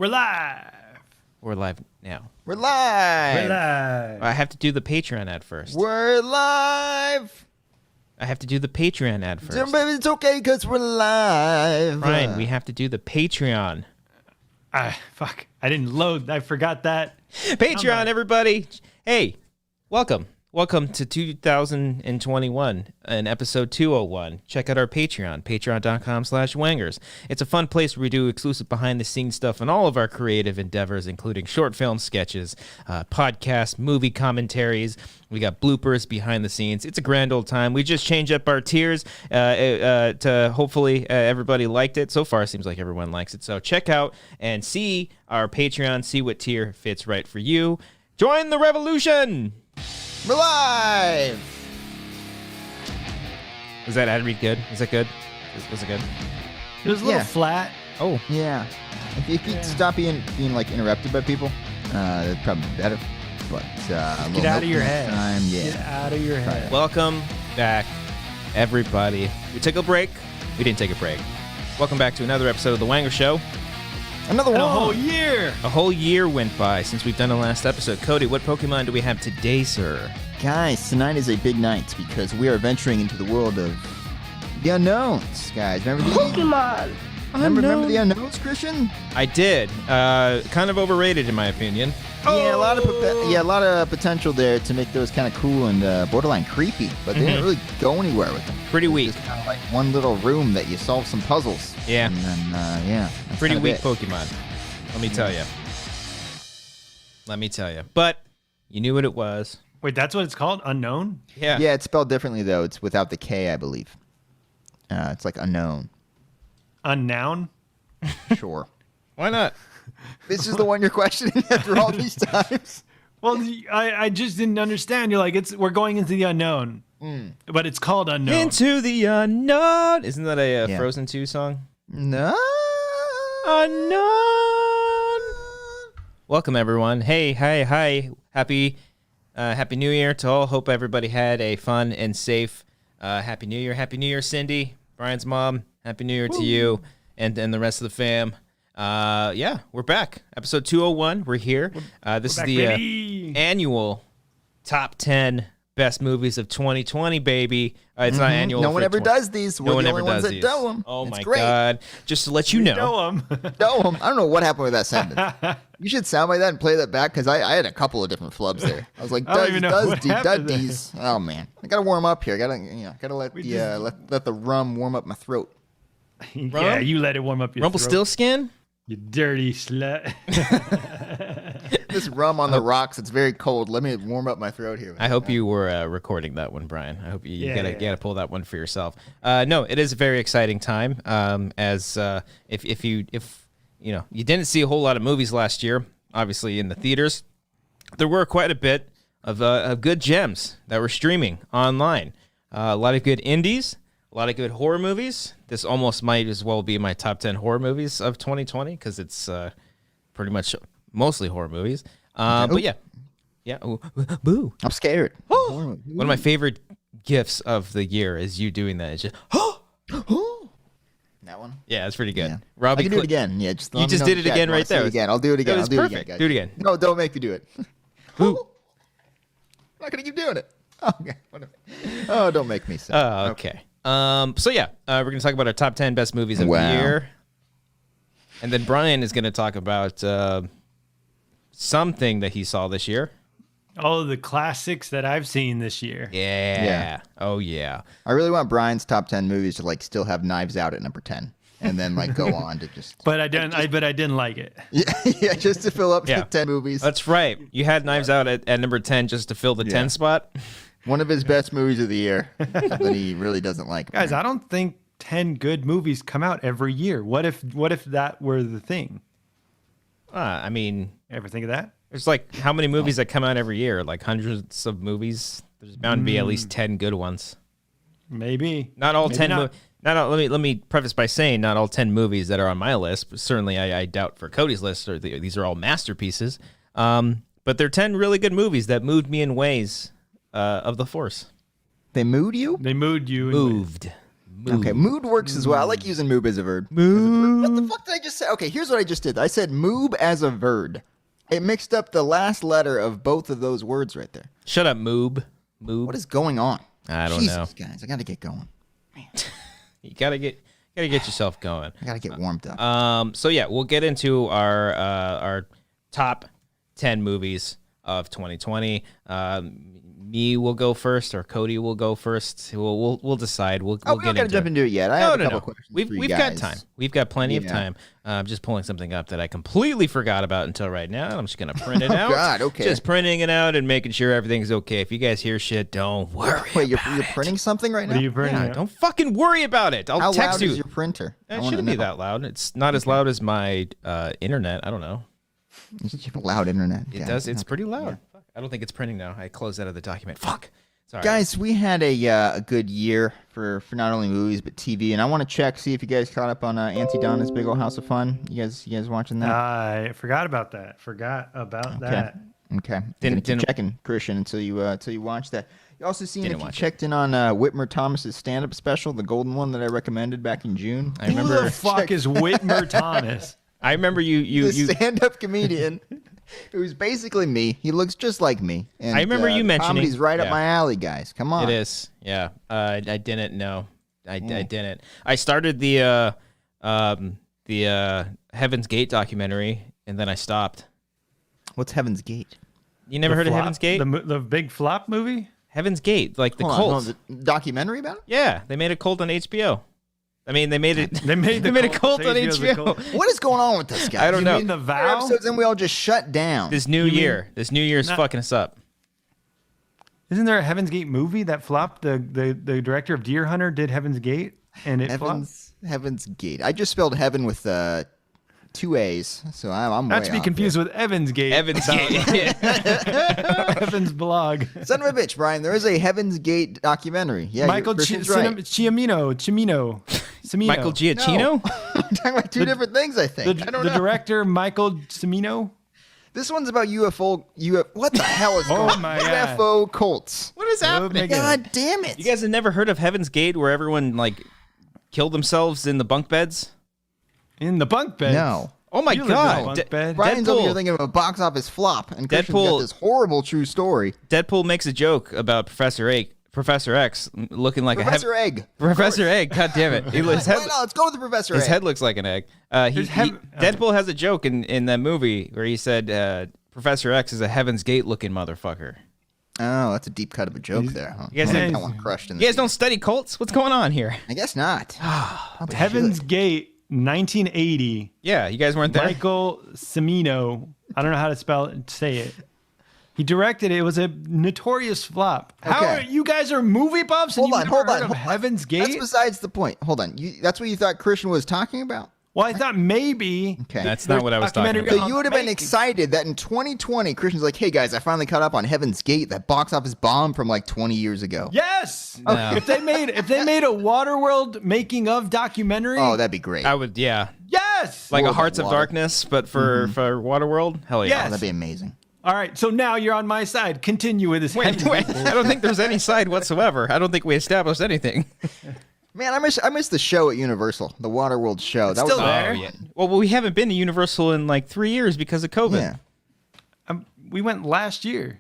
We're live. We're live now. We're live. We're live. I have to do the Patreon ad first. We're live. I have to do the Patreon ad first. It's okay because we're live. Ryan, we have to do the Patreon. Fuck. I didn't load. I forgot that. Patreon, everybody. Hey, welcome. Welcome to 2021 and episode 201. Check out our Patreon, patreon.com/wangers. It's a fun place where we do exclusive behind-the-scenes stuff on all of our creative endeavors, including short film sketches, podcasts, movie commentaries. We got bloopers behind the scenes. It's a grand old time. We just changed up our tiers to hopefully everybody liked it. So far, it seems like everyone likes it. So check out and see our Patreon, see what tier fits right for you. Join the revolution! We're live. Was that ad read good? Was that good? Was it good? It was a little flat. Oh. Yeah. If you stop being like interrupted by people, that'd probably be better. But get out of your head. Yeah. Get out of your head. Welcome back, everybody. We took a break. We didn't take a break. Welcome back to another episode of The Wanger Show. Another one. A whole year. A whole year went by since we've done the last episode. Cody, what Pokemon do we have today, sir? Guys, tonight is a big night because we are venturing into the world of the unknowns, guys. Remember the Pokemon. Remember the unknowns, Christian? I did. Kind of overrated, in my opinion. Yeah, a lot of potential there to make those kind of cool and borderline creepy, but they didn't really go anywhere with them. Pretty weak. Just kind of like one little room that you solve some puzzles. Yeah. And then, that's Pretty kind of weak it. Pokemon. Let me tell you. Let me tell you. But you knew what it was. Wait, that's what it's called? Unknown? Yeah. Yeah, it's spelled differently though. It's without the K, I believe. It's like unknown. Unnoun? Sure. Why not? This is the one you're questioning after all these times. Well, I just didn't understand. You're like, we're going into the unknown. But it's called unknown. Into the unknown. Isn't that a Yeah. Frozen 2 song? No. Unknown. Welcome, everyone. Hey, hi. Happy New Year to all. Hope everybody had a fun and safe Happy New Year. Happy New Year, Cindy, Brian's mom. Happy New Year to you and the rest of the fam. Yeah, we're back. Episode 201. We're here. This back, is baby. the annual top 10 best movies of 2020, baby. It's not annual. No for one ever does these. No We're one the ever only ones does that these. do them. Oh It's my great. God. Just to let you know. Know 'em. Do 'em. I don't know what happened with that sentence. You should sound like that and play that back because I had a couple of different flubs there. I was like, I don't even know what happened there. these. Oh man, I gotta warm up here. Gotta let let the rum warm up my throat. Yeah, you let it warm up your throat. Rumpelstiltskin? You dirty slut. This rum on the rocks. It's very cold. Let me warm up my throat here. I hope you were recording that one, Brian. I hope you Yeah. gotta pull that one for yourself. No, it is a very exciting time. As if you didn't see a whole lot of movies last year, obviously in the theaters, there were quite a bit of good gems that were streaming online. A lot of good indies, a lot of good horror movies. This almost might as well be my top 10 horror movies of 2020 because it's pretty much mostly horror movies. But yeah. Ooh, boo. I'm scared. One of my favorite gifs of the year is you doing that. It's just, That one. yeah, it's pretty good. Yeah. Robbie, I can do it again. Yeah, just You just did it again right there. Again. I'll do it again. That was I'll do perfect. it again. Guys. Do it again. No, don't make me do it. Who? I'm not gonna keep doing it. Oh, okay. Whatever. Oh, don't make me say. Okay. So yeah, we're gonna talk about our top 10 best movies of the Wow. year, and then Brian is gonna talk about something that he saw this year. All of the classics that I've seen this year. Yeah. Oh yeah. I really want Brian's top 10 movies to like still have Knives Out at number 10, and then like go on to just But I didn't like it. yeah, just to fill up Yeah. the 10 movies. That's right. You had Knives Out at number 10 just to fill the 10 spot. One of his best movies of the year. Something he really doesn't like. Guys, I don't think 10 good movies come out every year. What if that were the thing? I mean, Ever think of that? there's like how many movies that come out every year? Like hundreds of movies. There's bound to be at least 10 good ones. Maybe. Not all Maybe 10 not. let me preface by saying not all 10 movies that are on my list, but certainly I doubt for Cody's list these are all masterpieces. But they're 10 really good movies that moved me in ways of the force. They mood you? They moved you. Moved Okay, mood works as well. I like using moob as a verb. Moob. What the fuck did I just say? Okay, here's what I just did. I said moob as a verb. It mixed up the last letter of both of those words right there. Shut up, moob. Moob. What is going on? I don't know. Jesus, guys, I gotta get going. You gotta get yourself going. I gotta get warmed up. So yeah, we'll get into our top 10 movies of 2020. Me will go first, or Cody will go first. We'll decide. We'll we don't get gotta jump into it yet. I have a couple questions for you We've guys. got time. We've got plenty of time. I'm just pulling something up that I completely forgot about until right now. I'm just gonna print it out. God, okay. Just printing it out and making sure everything's okay. If you guys hear shit, don't worry. Wait, you're about it. printing something right now? What are you printing? Yeah, don't fucking worry about it. I'll How text loud you. is your printer? It shouldn't be that loud. It's not as loud as my internet. I don't know. You have a loud internet. It does. It's pretty loud. Fuck. I don't think it's printing now. I closed out of the document. Fuck. Sorry. Guys, we had a good year for not only movies but TV, and I want to see if you guys caught up on Auntie Donna's Big Ol' House of Fun. You guys watching that? I forgot about that. That. Okay. Didn't checking Christian until you watch that. You also seen Didn't if you watch checked in on Whitmer Thomas's stand-up special, the golden one that I recommended back in June. I Who remember. the fuck is Whitmer Thomas? I remember you. The stand-up comedian who's basically me. He looks just like me. And, I remember you mentioning- comedy's right up yeah. my alley, guys. Come on. It is. Yeah. I didn't know. I didn't. I started the Heaven's Gate documentary, and then I stopped. What's Heaven's Gate? You never heard of Heaven's Gate? The big flop movie? Heaven's Gate, like the Hold cult. on, the documentary about it? Yeah, they made a cult on HBO. I mean, they made it. They made a cult on HBO's a HBO. cult. What is going on with this guy? I don't You know. mean The Four Vow? episodes and we all just shut down. This new year is Not- fucking us up. Isn't there a Heaven's Gate movie that flopped? The director of Deer Hunter did Heaven's Gate, and it flopped. Heaven's Gate. I just spelled heaven with 2 A's, so I'm Not way to be off confused with Evan's Gate. Heaven's Gate. Evan's blog. here. Son of a bitch, Brian. There is a Heaven's Gate documentary. Yeah, Michael Christian's right. Cimino. Michael Giacchino. I'm talking about two different things, I think. The I don't know. director, Michael Cimino. This one's about UFO. What the hell is going on? my God. UFO cults. What is happening? my God damn it. You guys have never heard of Heaven's Gate, where everyone like killed themselves in the bunk beds? In the bunk bed. No. Oh my You lived in a god! bunk bed. Brian's over here Deadpool. thinking of a box office flop, and Christian's Deadpool- got this horrible true story. Deadpool makes a joke about Professor X looking like Professor a Egg. Professor Egg. God damn it! His head, Why not? Let's go with the Professor his Egg. head looks like an egg. Deadpool has a joke in that movie where he said Professor X is a Heaven's Gate looking motherfucker. Oh, that's a deep cut of a joke there, huh? You guys, I didn't- got one crushed in you guys don't study cults? What's going on here? I guess not. Heaven's Gate, 1980. Yeah, you guys weren't there. Michael Cimino. I don't know how to say it. He directed it. It was a notorious flop. How Okay. are you guys are movie buffs and Hold on, you've never hold on. heard of hold on. Heaven's Gate? That's besides the point. Hold on. That's what you thought Christian was talking about? Well, I thought maybe. Okay. That's not what I was talking Documentary- about. So you would have been Making- excited that in 2020, Christian's like, hey guys, I finally caught up on Heaven's Gate, that box office bomb from like 20 years ago. Yes. No. If they made a Waterworld making of documentary. Oh, that'd be great. I would, yeah, yes. like a World of Hearts of Water. Darkness, but for Waterworld. Hell yeah! Yes. That'd be amazing. All right. So now you're on my side. Continue with this. Wait, I don't think there's any side whatsoever. I don't think we established anything. Man, I miss the show at Universal, the Waterworld show. That still was there. Oh, yeah. Well, we haven't been to Universal in like 3 years because of COVID. Yeah. We went last year.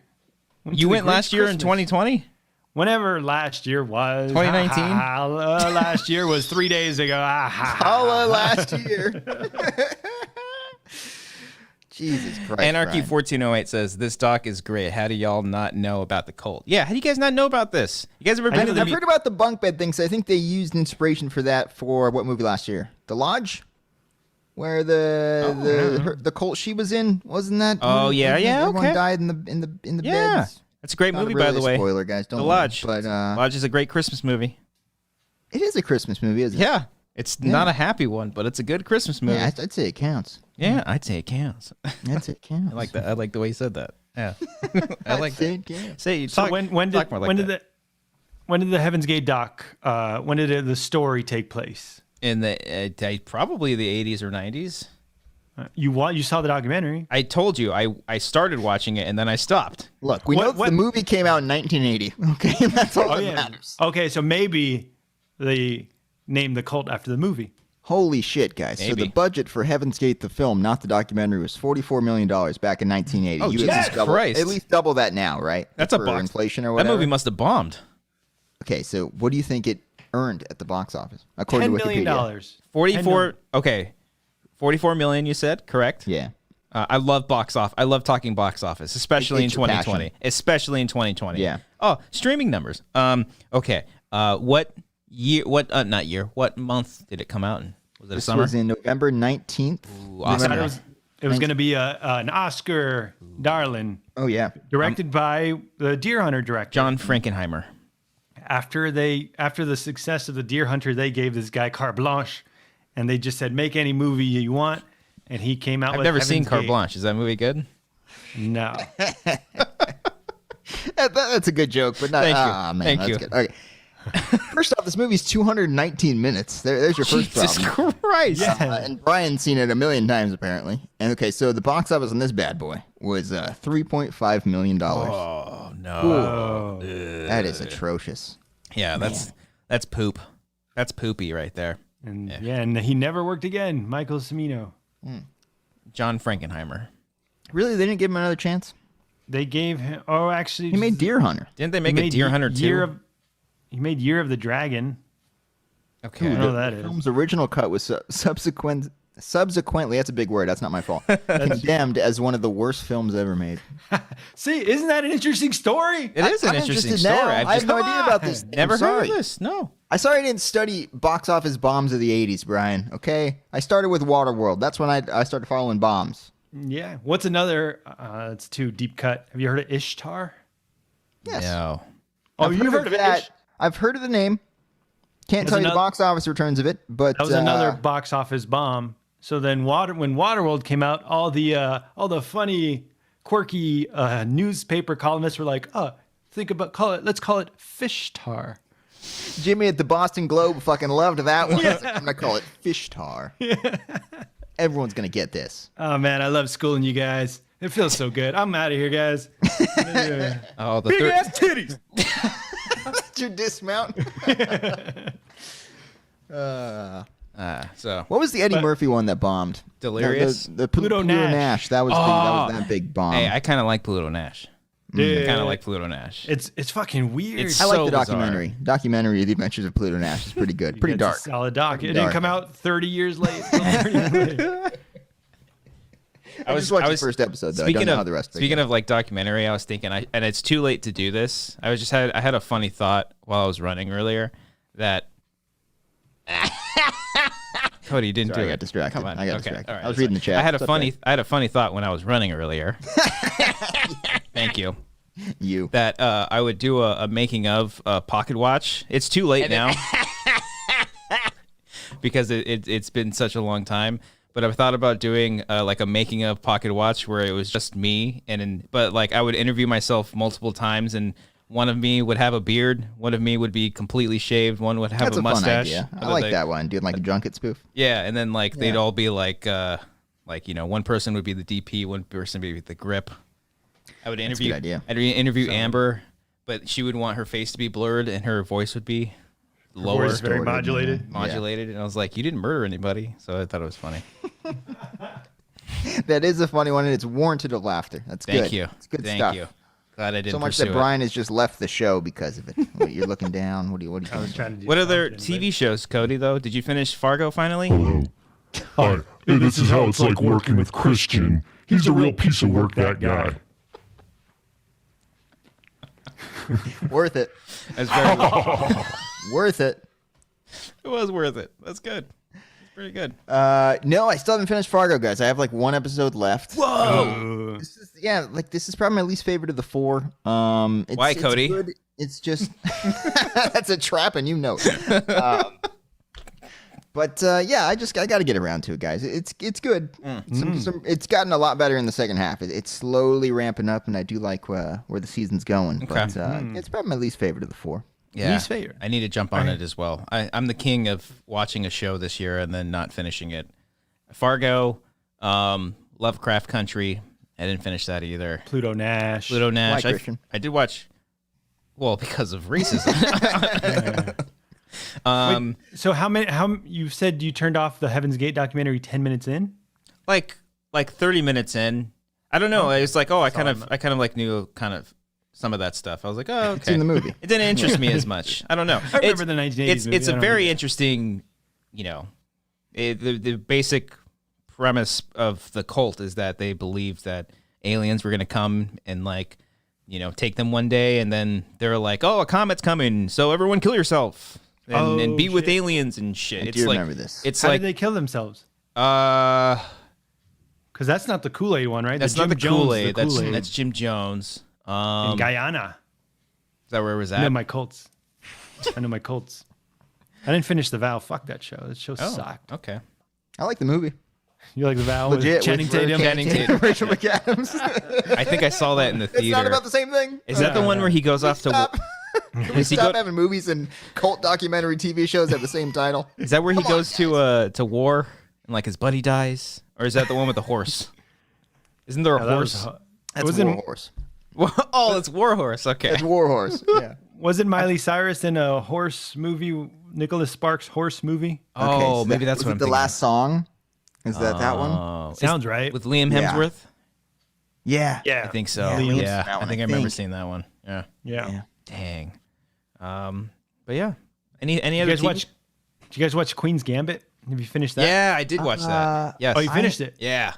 You to went the last Grinch year in Christmas. 2020? Whenever last year was. 2019? Last year was 3 days ago. Holla last year. Jesus Christ. Anarchy Brian. 1408 says, this doc is great. How do y'all not know about the cult? Yeah, how do you guys not know about this? You guys ever been to I've the... heard about the bunk bed thing, so I think they used inspiration for that for what movie last year? The Lodge? Where the cult she was in, wasn't that? Oh, yeah, yeah, Everyone okay. died in the Yeah, beds. that's a great Not movie, really by the a way. Spoiler, guys. Don't The worry. Lodge. But Lodge is a great Christmas movie. it is a Christmas movie, isn't it? Yeah, it's not a happy one, but it's a good Christmas movie. Yeah, I'd say it counts. Yeah, I'd say it counts. I'd say it counts. I like that. I like the way you said that. Yeah, I like I'd say that. it counts. Say, So talk, when talk more like that. did the Heaven's Gate doc? When did the story take place? In the probably the 80s or 90s. You saw the documentary. I told you I started watching it and then I stopped. Look, we What- know what- the movie came out in 1980. Okay, that's all that matters. Okay, so maybe the named the cult after the movie. Holy shit, guys. Maybe. So the budget for Heaven's Gate, the film, not the documentary, was $44 million back in 1980. Oh, You Jesus Christ. at least double that now, right? That's a for box. inflation or That whatever. movie must have bombed. Okay, so what do you think it earned at the box office, according $10 to million. Wikipedia? 44. Okay. 44 million, you said, correct? Yeah. I love box office. I love talking box office, especially in It's your 2020. passion. Especially in 2020. Yeah. Oh, streaming numbers. Okay. What year? Not year. What month did it come out in? Was it a This summer? was in November 19th. Ooh, I awesome. thought it was going to be an Oscar darling, Oh, yeah. directed by the Deer Hunter director. John Frankenheimer. After the success of the Deer Hunter, they gave this guy carte blanche, and they just said, make any movie you want. And he came out I've with never seen Heaven's Carte Gate. Blanche. Is that movie good? No. That's a good joke, but not. Thank you. Ah, man, Thank that's you. good. Okay. First off, this movie's 219 minutes. There's your first Jesus problem. Christ. And Brian's seen it a million times, apparently. And okay, so the box office on this bad boy was $3.5 million. Oh, no. Oh. That is atrocious. Yeah, that's poop. That's poopy right there. And and he never worked again. Michael Cimino. John Frankenheimer. Really? They didn't give him another chance? They gave him. Oh, actually, He made Deer Hunter. Didn't they make a Deer Hunter too? He made Year of the Dragon. Okay. I don't know what that The is. film's original cut was subsequently, that's a big word. That's not my fault. Condemned as one of the worst films ever made. See, isn't that an interesting story? It is an I'm interesting interested story. now. I've I have just no idea about this. never I'm heard sorry. of this. No. I sorry I didn't study box office bombs of the 80s, Brian. Okay? I started with Waterworld. That's when I started following bombs. Yeah. What's another? It's too deep cut. Have you heard of Ishtar? Yes. No. Oh, I've you've heard of that. it? I've heard of the name. Can't That's tell you the another- box office returns of it, but That was another box office bomb. So then, when Waterworld came out, all the funny, quirky newspaper columnists were like, "Oh, let's call it Fishtar." Jimmy at the Boston Globe fucking loved that one. I was like, I'm gonna call it Fish Tar. Everyone's gonna get this. Oh man, I love schooling you guys. It feels so good. I'm out of here, guys. Oh, the Big third. ass titties. That's your dismount. So What was the Eddie Murphy one that bombed? Delirious? The Pluto Nash. That was that big bomb. Hey, I kind of like Pluto Nash. I Dude, kind of like Pluto Nash. It's fucking weird. It's I like so the bizarre. documentary. Documentary, The Adventures of Pluto Nash is pretty good. Pretty It's a dark. solid doc. It dark. didn't come out 30 years late. 30 years later. I just watched the first episode though. I don't know how the rest of it Speaking goes. of like documentary, I was thinking, and it's too late to do this. I had a funny thought while I was running earlier that. Cody, you didn't Sorry, do I it. got distracted. Come on. I got Okay, distracted. all right, I was that's reading fine. the chat. I had It's a funny thought when I was running earlier. Thank you. You. That I would do a making of Pocket Watch. It's too late now because it's been such a long time. But I've thought about doing like a making of Pocket Watch where it was just me, but like I would interview myself multiple times, and one of me would have a beard, one of me would be completely shaved, one would have That's a a fun mustache. idea. I like that one. Doing like a junket spoof. Yeah, and then like they'd Yeah. all be like one person would be the DP, one person would be the grip. I would interview. good idea. I'd interview Amber, but she would want her face to be blurred and her voice would be lower, Voice very Distorted, modulated. yeah. modulated. And I was like, "You didn't murder anybody," so I thought it was funny. That is a funny one, and it's warranted of laughter. That's good. Thank you. It's good Thank stuff. you. Glad I didn't So much pursue that Brian has just left the show because of it. What, you're looking down. What are you I was doing? trying to do What other something, TV shows, Cody? Though, did you finish Fargo finally? Hello. Hi. Hey, this is how it's like working with Christian. He's a real piece of work, that guy. Worth it. That's very. Worth it. It was worth it. That's good. It's pretty good. No, I still haven't finished Fargo, guys. I have like one episode left. Whoa! This is probably my least favorite of the four. It's, Why, it's Cody? good. It's just that's a trap, and you know it. But yeah, I got to get around to it, guys. It's good. It's gotten a lot better in the second half. It's slowly ramping up, and I do like where the season's going. Okay. But it's probably my least favorite of the four. Yeah, Least favorite. I need to jump on it as well. I'm the king of watching a show this year and then not finishing it. Fargo, Lovecraft Country. I didn't finish that either. Pluto Nash. Pluto Nash. Why, Christian? I did watch. Well, because of racism. So how you said you turned off the Heaven's Gate documentary 10 minutes in? Like 30 minutes in. I don't know. It's like, I kind of like knew kind of some of that stuff. I was like, oh, okay. It's in the movie. It didn't interest me as much. I don't know. I remember the 1980s movie. It's a very interesting, the basic premise of the cult is that they believe that aliens were going to come and take them one day, and then they're like, oh, a comet's coming, so everyone kill yourself and be with aliens and shit. I do remember this. It's How like did they kill themselves? Because that's not the Kool-Aid one, right? that's Jim not the Jones, Kool-Aid. the Kool-Aid. That's Jim Jones. In Guyana. Is that where it was I know at? my Colts. I know my Colts. I didn't finish The Vow. Fuck that show. That show sucked. Okay. I like the movie. You like The Vow? Legit. With Channing with Tatum? Channing Tatum. Rachel McAdams. I think I saw that in the theater. It's not about the same thing. Is that the one where he goes off to? Stop. Can we Does he stop go- having movies and cult documentary TV shows have the same title? Is that where he Come on, goes to war and his buddy dies, or is that the one with the horse? Isn't there a Oh, that horse? That's wasn't- War Horse. Oh, it's War Horse. Okay. That's War Horse. Yeah. Wasn't Miley Cyrus in a horse movie, Nicholas Sparks horse movie? Oh, so maybe that's was what it I'm the thinking. last song? Is that one? Oh, Sounds right. with Liam Yeah. Hemsworth. Yeah. I think so. Yeah, Yeah, that I one, think I I remember think. seeing that one. Yeah. Yeah. Dang. But yeah. Any You other guys TV? watch? Did you guys watch Queen's Gambit? Have you finished that? Yeah, I did watch that. Yes. Oh, you finished it? Yeah.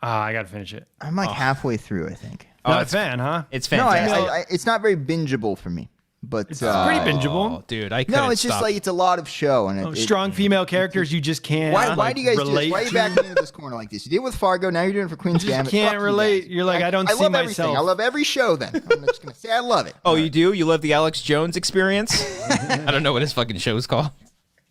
I gotta finish it. I'm halfway through, I think. Not a it's fan, huh? It's No, fantastic. it's not very bingeable for me. But It's pretty bingeable. Oh, dude, I couldn't no, it's just stop. like it's a lot of show and Strong female characters, you just can't. Why do you guys do this? relate Why are you to. backing into this corner like this? You did it with Fargo, now you're doing it for Queen's You just Gambit. can't Fuck you relate. guys. You're like, I don't I see love myself. everything. I love every show. Then I'm just gonna say I love it. Oh, you do? You love the Alex Jones experience? I don't know what his fucking show is called.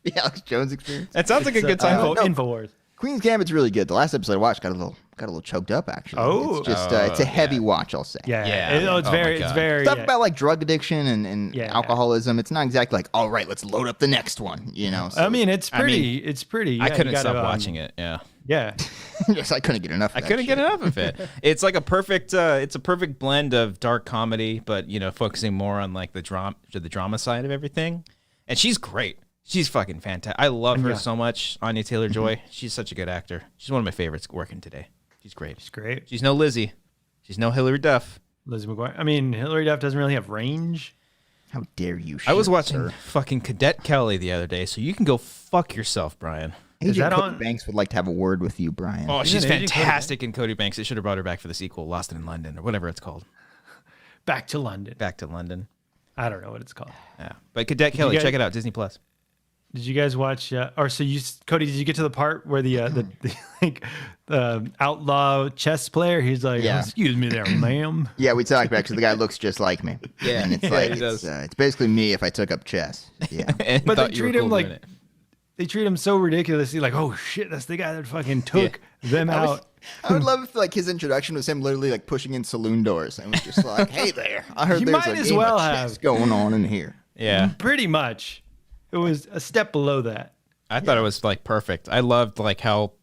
The Alex Jones experience. That sounds like a good time. no. Infowars. Queen's Gambit's really good. The last episode I watched got a little choked up actually. Oh. It's just it's a heavy watch, I'll say. Yeah. Yeah. It's Oh my very. It's God. very. Stuff yeah. about like drug addiction and Yeah. alcoholism. It's not exactly like, all right, let's load up the next one. So I mean, it's pretty. It's pretty. I yeah, couldn't you gotta, stop watching it. Yeah. Yeah. yes, I couldn't get enough. Of I that couldn't shit. get enough of it. It's like a perfect. It's a perfect blend of dark comedy, but focusing more on like the drama side of everything. And she's great. She's fucking fantastic. I love her so much. Anya Taylor-Joy. She's such a good actor. She's one of my favorites working today. She's great. It's great. She's no Lizzie. She's no Hilary Duff. Lizzie McGuire. I mean, Hillary Duff doesn't really have range. How dare you? I was shit, watching sir. fucking Cadet Kelly the other day, so you can go fuck yourself, Brian. Is Agent that Cody on- Banks would like to have a word with you, Brian. Oh, she's Isn't Agent Cody fantastic in Cody Banks. They should have brought her back for the sequel, Lost in London, or whatever it's called. Back to London. Back to London. I don't know what it's called. Yeah, but Cadet Kelly, guys- check it out, Disney Plus. Did you guys watch? Cody? Did you get to the part where the outlaw chess player? He's like, Yeah. "Excuse me, there, ma'am." Yeah, we talked about because the guy looks just like me. Yeah. and it's Yeah, like he does. it's basically me if I took up chess. Yeah, And But they thought you were treat him cool like doing it. they treat him so ridiculously. Like, oh shit, that's the guy that fucking took them out. I would love if like his introduction was him literally like pushing in saloon doors and was just like, "Hey there, I heard You there's might a as game well of chess have. going on in here." Yeah, Pretty much, it was a step below that. I thought it was like perfect. I loved like how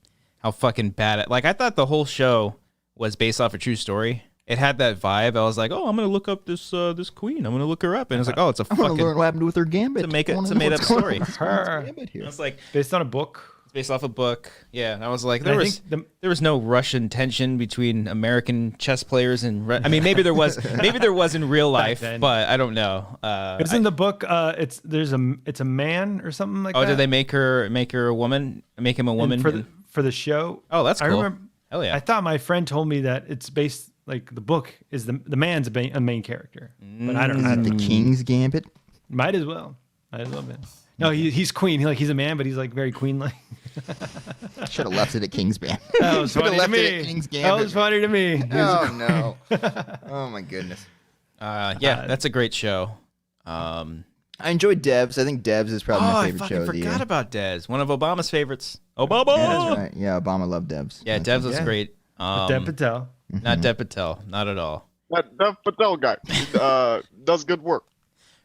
fucking bad it. Like I thought the whole show was based off a true story. It had that vibe. I was like, oh, I'm gonna look up this queen. I'm gonna look her up, and it's like, oh, it's a I want to fucking. learn what happened with her gambit. To make it- I wanna to know made what's up going story. on with Her. Gambit here. I was like, Based on a book. it's based off a book. Yeah, and I was like, And I there was think there was no Russian tension between American chess players and. I mean, maybe there was. Maybe there was in real life, then. but I don't know. It's in the book. It's a man or something like Oh, that. did they make her a woman? Make him a woman? for the show? Oh, that's I cool. remember. Hell yeah. I thought my friend told me that it's based like the book is the man's a main character, but I don't Is know. it the King's Gambit? Might as well. Might as well be. No, he's queen. He's a man, but he's like very queen-like. Should have left it at King's Band. That was Should have funny to left it at me. King's That Gambit. was funny to me. Oh no! Oh my goodness! Yeah, that's a great show. I enjoyed Devs. I think Devs is probably my I favorite show fucking of the year. forgot about Dez. One of Obama's favorites. Obama. Yeah, that's right. Yeah, Obama loved Devs. Yeah, Devs was great. Dev Patel. Not Dev Patel, not at all. That Dev Patel guy does good work.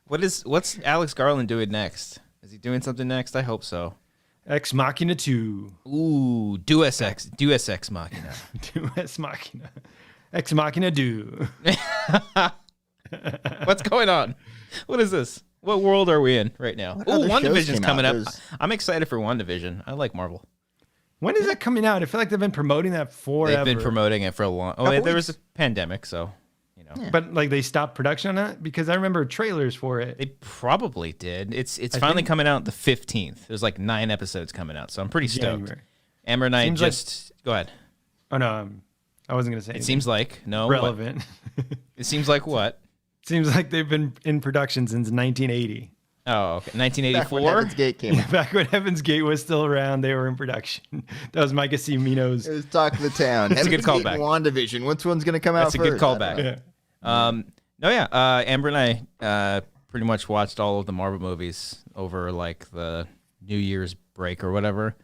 What's Alex Garland doing next? Is he doing something next? I hope so. Ex Machina 2. Ooh, Deus Ex Machina. Ex Machina. Ex Machina do. What's going on? What is this? What world are we in right now? What Oh, other shows WandaVision's came coming out? up. There's- I'm excited for WandaVision. I like Marvel. When is that coming out? I feel like they've been promoting that forever. They've been promoting it for a long. Oh, Couple there was a weeks. pandemic, so But like they stopped production on it because I remember trailers for it. they probably did. It's finally think- coming out the 15th. There's like 9 episodes coming out, so I'm pretty stoked. January. Amber and I Seems like- just go ahead. Oh no, I wasn't gonna say. It seems like what? relevant. It seems like what? Seems like they've been in production since 1980. Oh, okay. Back when 1984. Heaven's Gate came out. Back when Heaven's Gate was still around, they were in production. That was Micah C. Mino's. It was Talk of the Town. That's a good Heaven's Gate callback. and WandaVision. Which one's going to come out That's a first? good callback. Yeah. No, yeah. Amber and I pretty much watched all of the Marvel movies over like the New Year's break or whatever.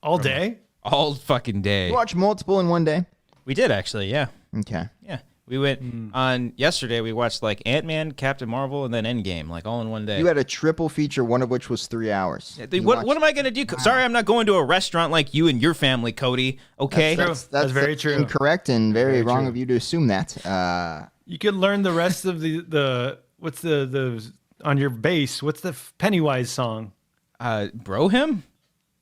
All day? All fucking day. You watch multiple in one day? We did actually, yeah. Okay. Yeah. We went on yesterday. We watched like Ant-Man, Captain Marvel, and then Endgame, like all in one day. You had a triple feature, one of which was 3 hours. You What watched- am I gonna do? Sorry, I'm not going to a restaurant like you and your family, Cody. Okay. That's true. That's very true. Incorrect and very, wrong true. of you to assume that. You could learn the rest of the what's the on your bass? What's the Pennywise song? Bro, him?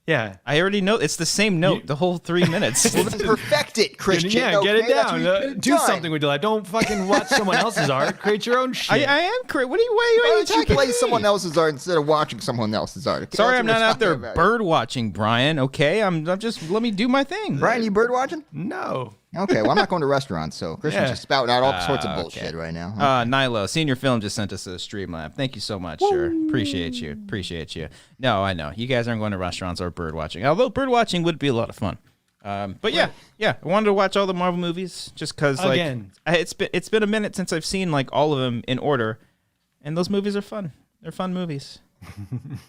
Yeah. I already know. It's the same note the whole 3 minutes. Well, then perfect it, Christian. Yeah, get it okay? That's down. what you could've Do done. something with your life. Don't fucking watch someone else's art. Create your own shit. I am correct. What are you? Why Why are you don't you talking? play someone else's art instead of watching someone else's art? Okay? Sorry, That's I'm what not we're out there talking about. bird watching, Brian. Okay, I'm just let me do my thing. Brian, you bird watching? No. Okay, well, I'm not going to restaurants, so Christian's Yeah. just spouting out all sorts of bullshit okay. right now. Nilo, Senior Film just sent us a Streamlab. Thank you so much, sir. Appreciate you. Appreciate you. No, I know. You guys aren't going to restaurants or bird watching. Although bird watching would be a lot of fun. But yeah, I wanted to watch all the Marvel movies just because like Again. it's been a minute since I've seen like all of them in order, and those movies are fun. They're fun movies.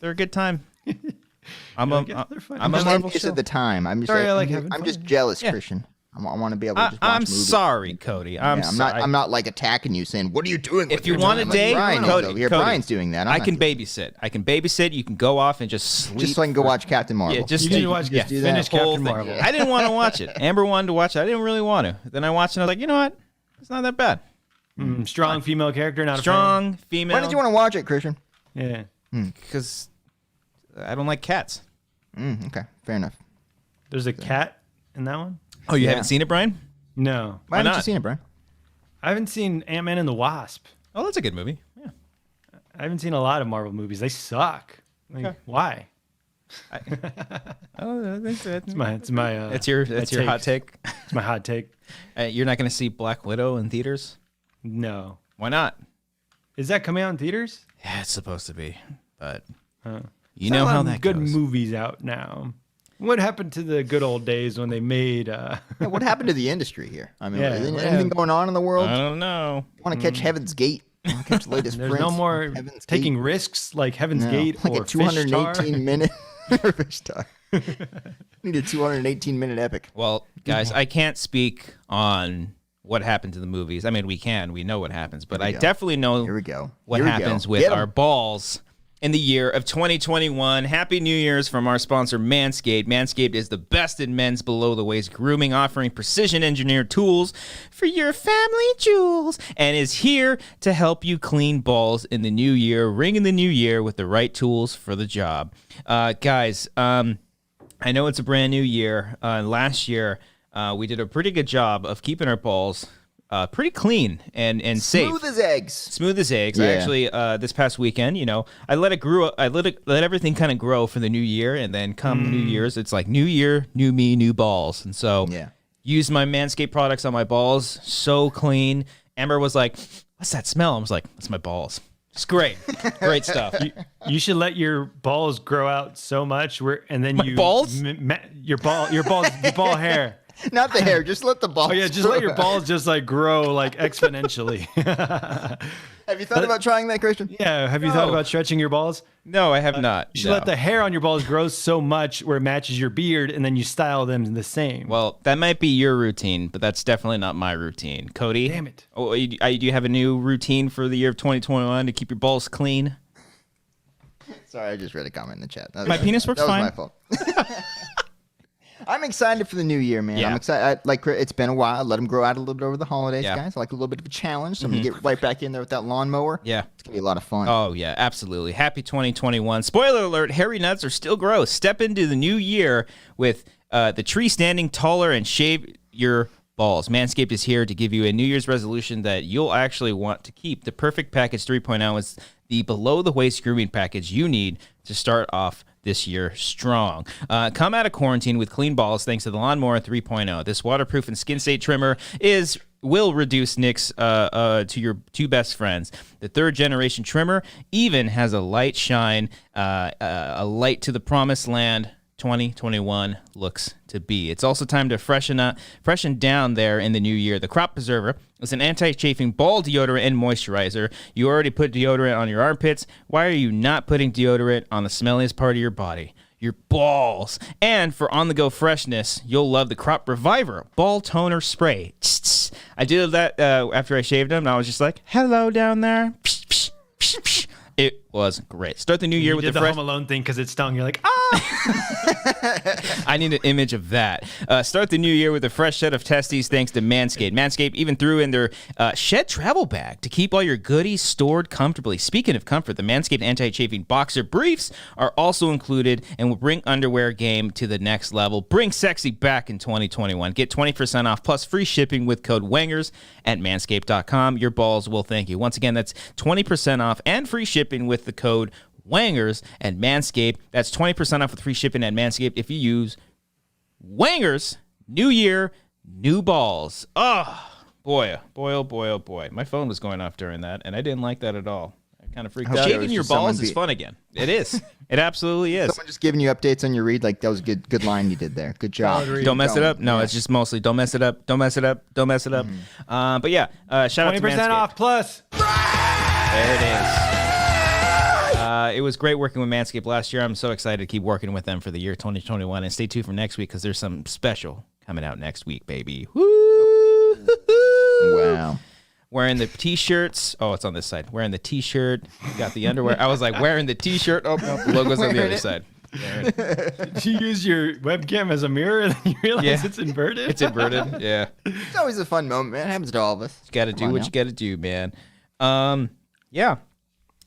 They're a good time. I'm a they're fun. I'm a I'm Marvel envious show. at the time. I'm just, Sorry, I I'm, like just- having I'm fun. just jealous, Yeah. Christian. I want to be able to just watch I'm movies. sorry, Cody. I'm Yeah, sorry. I'm not like attacking you, saying, "What are you doing?" with If you your want a time?" day, Brian is Cody, over here. Cody, Brian's doing that. I'm I not can doing babysit. I can babysit. You can go off and just sleep. just so I can go watch Captain Marvel. Yeah, just You need to watch yeah, do that. finish whole Captain thing. Marvel. I didn't want to watch it. Amber wanted to watch it. I didn't really want to. Then I watched it. And I was like, you know what? It's not that bad. Strong female character, not Strong female. Why did you want to watch it, Christian? a fan. Yeah. Because I don't like cats. Okay, fair enough. There's a cat in that one? Oh, you Yeah. haven't seen it, Brian? No. Why haven't you not? seen it, Brian? I haven't seen Ant-Man and the Wasp. Oh, that's a good movie. Yeah. I haven't seen a lot of Marvel movies. They suck. Like, Okay. why? Oh, I think It's my That's your hot take. It's my hot take. You're not going to see Black Widow in theaters? No. Why not? Is that coming out in theaters? Yeah, it's supposed to be, but you There's know not a lot how of that good goes. movies out now. What happened to the good old days when they made Yeah, what happened to the industry here? I mean, Yeah, is what anything going on in the world? I don't know. Want to catch Heaven's Gate? Want to catch the latest there's prints no of more Heaven's taking Gate? risks like Heaven's No, Gate like or a 218 Fish minute Fish Star. Need a 218 minute epic. Well, guys, I can't speak on what happened to the movies. I mean, we know what happens, but I go. definitely know Here we go. what Here we happens go. with Get 'em. our balls in the year of 2021. Happy New Year's from our sponsor, Manscaped. Manscaped is the best in men's below-the-waist grooming, offering precision-engineered tools for your family jewels, and is here to help you clean balls in the new year, ring in the new year with the right tools for the job. Guys, I know it's a brand new year. Last year, we did a pretty good job of keeping our balls pretty clean and safe. Smooth as eggs. Smooth as eggs. I Yeah. actually this past weekend, I let it grow. I let everything kind of grow for the new year, and then come New Year's, it's like new year, new me, new balls. And so, Yeah. use my Manscaped products on my balls, so clean. Amber was like, "What's that smell?" I was like, "That's my balls." It's great, great stuff. You should let your balls grow out so much and then you balls? your ball hair. Not the hair. Just let the balls. Oh yeah, just grow let your out. balls just like grow like exponentially. Have you thought about trying that, Christian? Yeah, have you thought about stretching your balls? No, I have not. You should no. let the hair on your balls grow so much where it matches your beard, and then you style them the same. Well, that might be your routine, but that's definitely not my routine. Cody? Damn it. Oh, do you have a new routine for the year of 2021 to keep your balls clean? Sorry, I just read a comment in the chat. My penis works that was fine. my fault. I'm excited for the new year, man. Yeah. I'm excited. It's been a while. Let them grow out a little bit over the holidays, Yeah. guys. I like a little bit of a challenge. So I'm going to get right back in there with that lawnmower. Yeah. It's going to be a lot of fun. Oh, yeah, absolutely. Happy 2021. Spoiler alert, hairy nuts are still gross. Step into the new year with the tree standing taller and shave your balls. Manscaped is here to give you a New Year's resolution that you'll actually want to keep. The Perfect Package 3.0 is the below-the-waist grooming package you need to start off this year strong. Come out of quarantine with clean balls thanks to the Lawnmower 3.0. This waterproof and skin-safe trimmer will reduce nicks to your two best friends. The third-generation trimmer even has a light shine, a light to the promised land 2021 looks to be. It's also time to freshen down there in the new year. The Crop Preserver is an anti-chafing ball deodorant and moisturizer. You already put deodorant on your armpits. Why are you not putting deodorant on the smelliest part of your body? Your balls. And for on-the-go freshness, you'll love the Crop Reviver Ball Toner Spray. I did that after I shaved them, and I was just like, hello down there. It was great. Start the new year with the fresh... Home Alone thing because it stung. You're like, ah! I need an image of that. Start the new year with a fresh set of testes thanks to Manscaped. Manscaped even threw in their shed travel bag to keep all your goodies stored comfortably. Speaking of comfort, the Manscaped anti-chafing boxer briefs are also included and will bring underwear game to the next level. Bring sexy back in 2021. Get 20% off plus free shipping with code WANGERS at manscaped.com. Your balls will thank you. Once again, that's 20% off and free shipping with the code Wangers at Manscaped. That's 20% off with free shipping at Manscaped if you use Wangers. New year, new balls. Oh, boy. My phone was going off during that, and I didn't like that at all. I kind of freaked out. Shaving your balls is fun again. It is. It absolutely is. Someone just giving you updates on your read. Like, that was a good line you did there. Good job. Don't mess it up. No, it's just mostly don't mess it up. Don't mess it up. Don't mess it up. But yeah, shout out to Manscaped. 20% off plus. There it is. It was great working with Manscaped last year. I'm so excited to keep working with them for the year 2021. And stay tuned for next week because there's something special coming out next week, baby. Woo! Wow. Wearing the T-shirts. Oh, it's on this side. Wearing the T-shirt. Got the underwear. I was like, wearing the T-shirt. Oh, no, the logo's on the other side. Did you use your webcam as a mirror and then you realize it's inverted? It's inverted, yeah. It's always a fun moment, man. It happens to all of us. You got to do what you got to do, man. Yeah.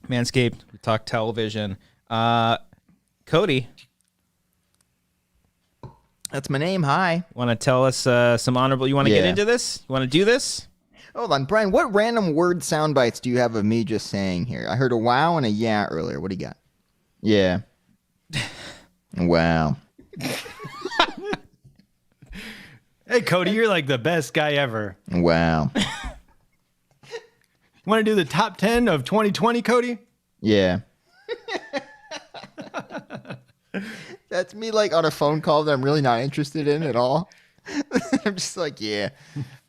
Manscaped, we talk television. Cody. That's my name. Hi. Want to tell us some honorable... You want to get into this? You want to do this? Hold on, Brian. What random word sound bites do you have of me just saying here? I heard a wow and a yeah earlier. What do you got? Yeah. Wow. Hey, Cody, you're like the best guy ever. Wow. You want to do the top 10 of 2020, Cody? Yeah. That's me like on a phone call that I'm really not interested in at all. I'm just like, yeah.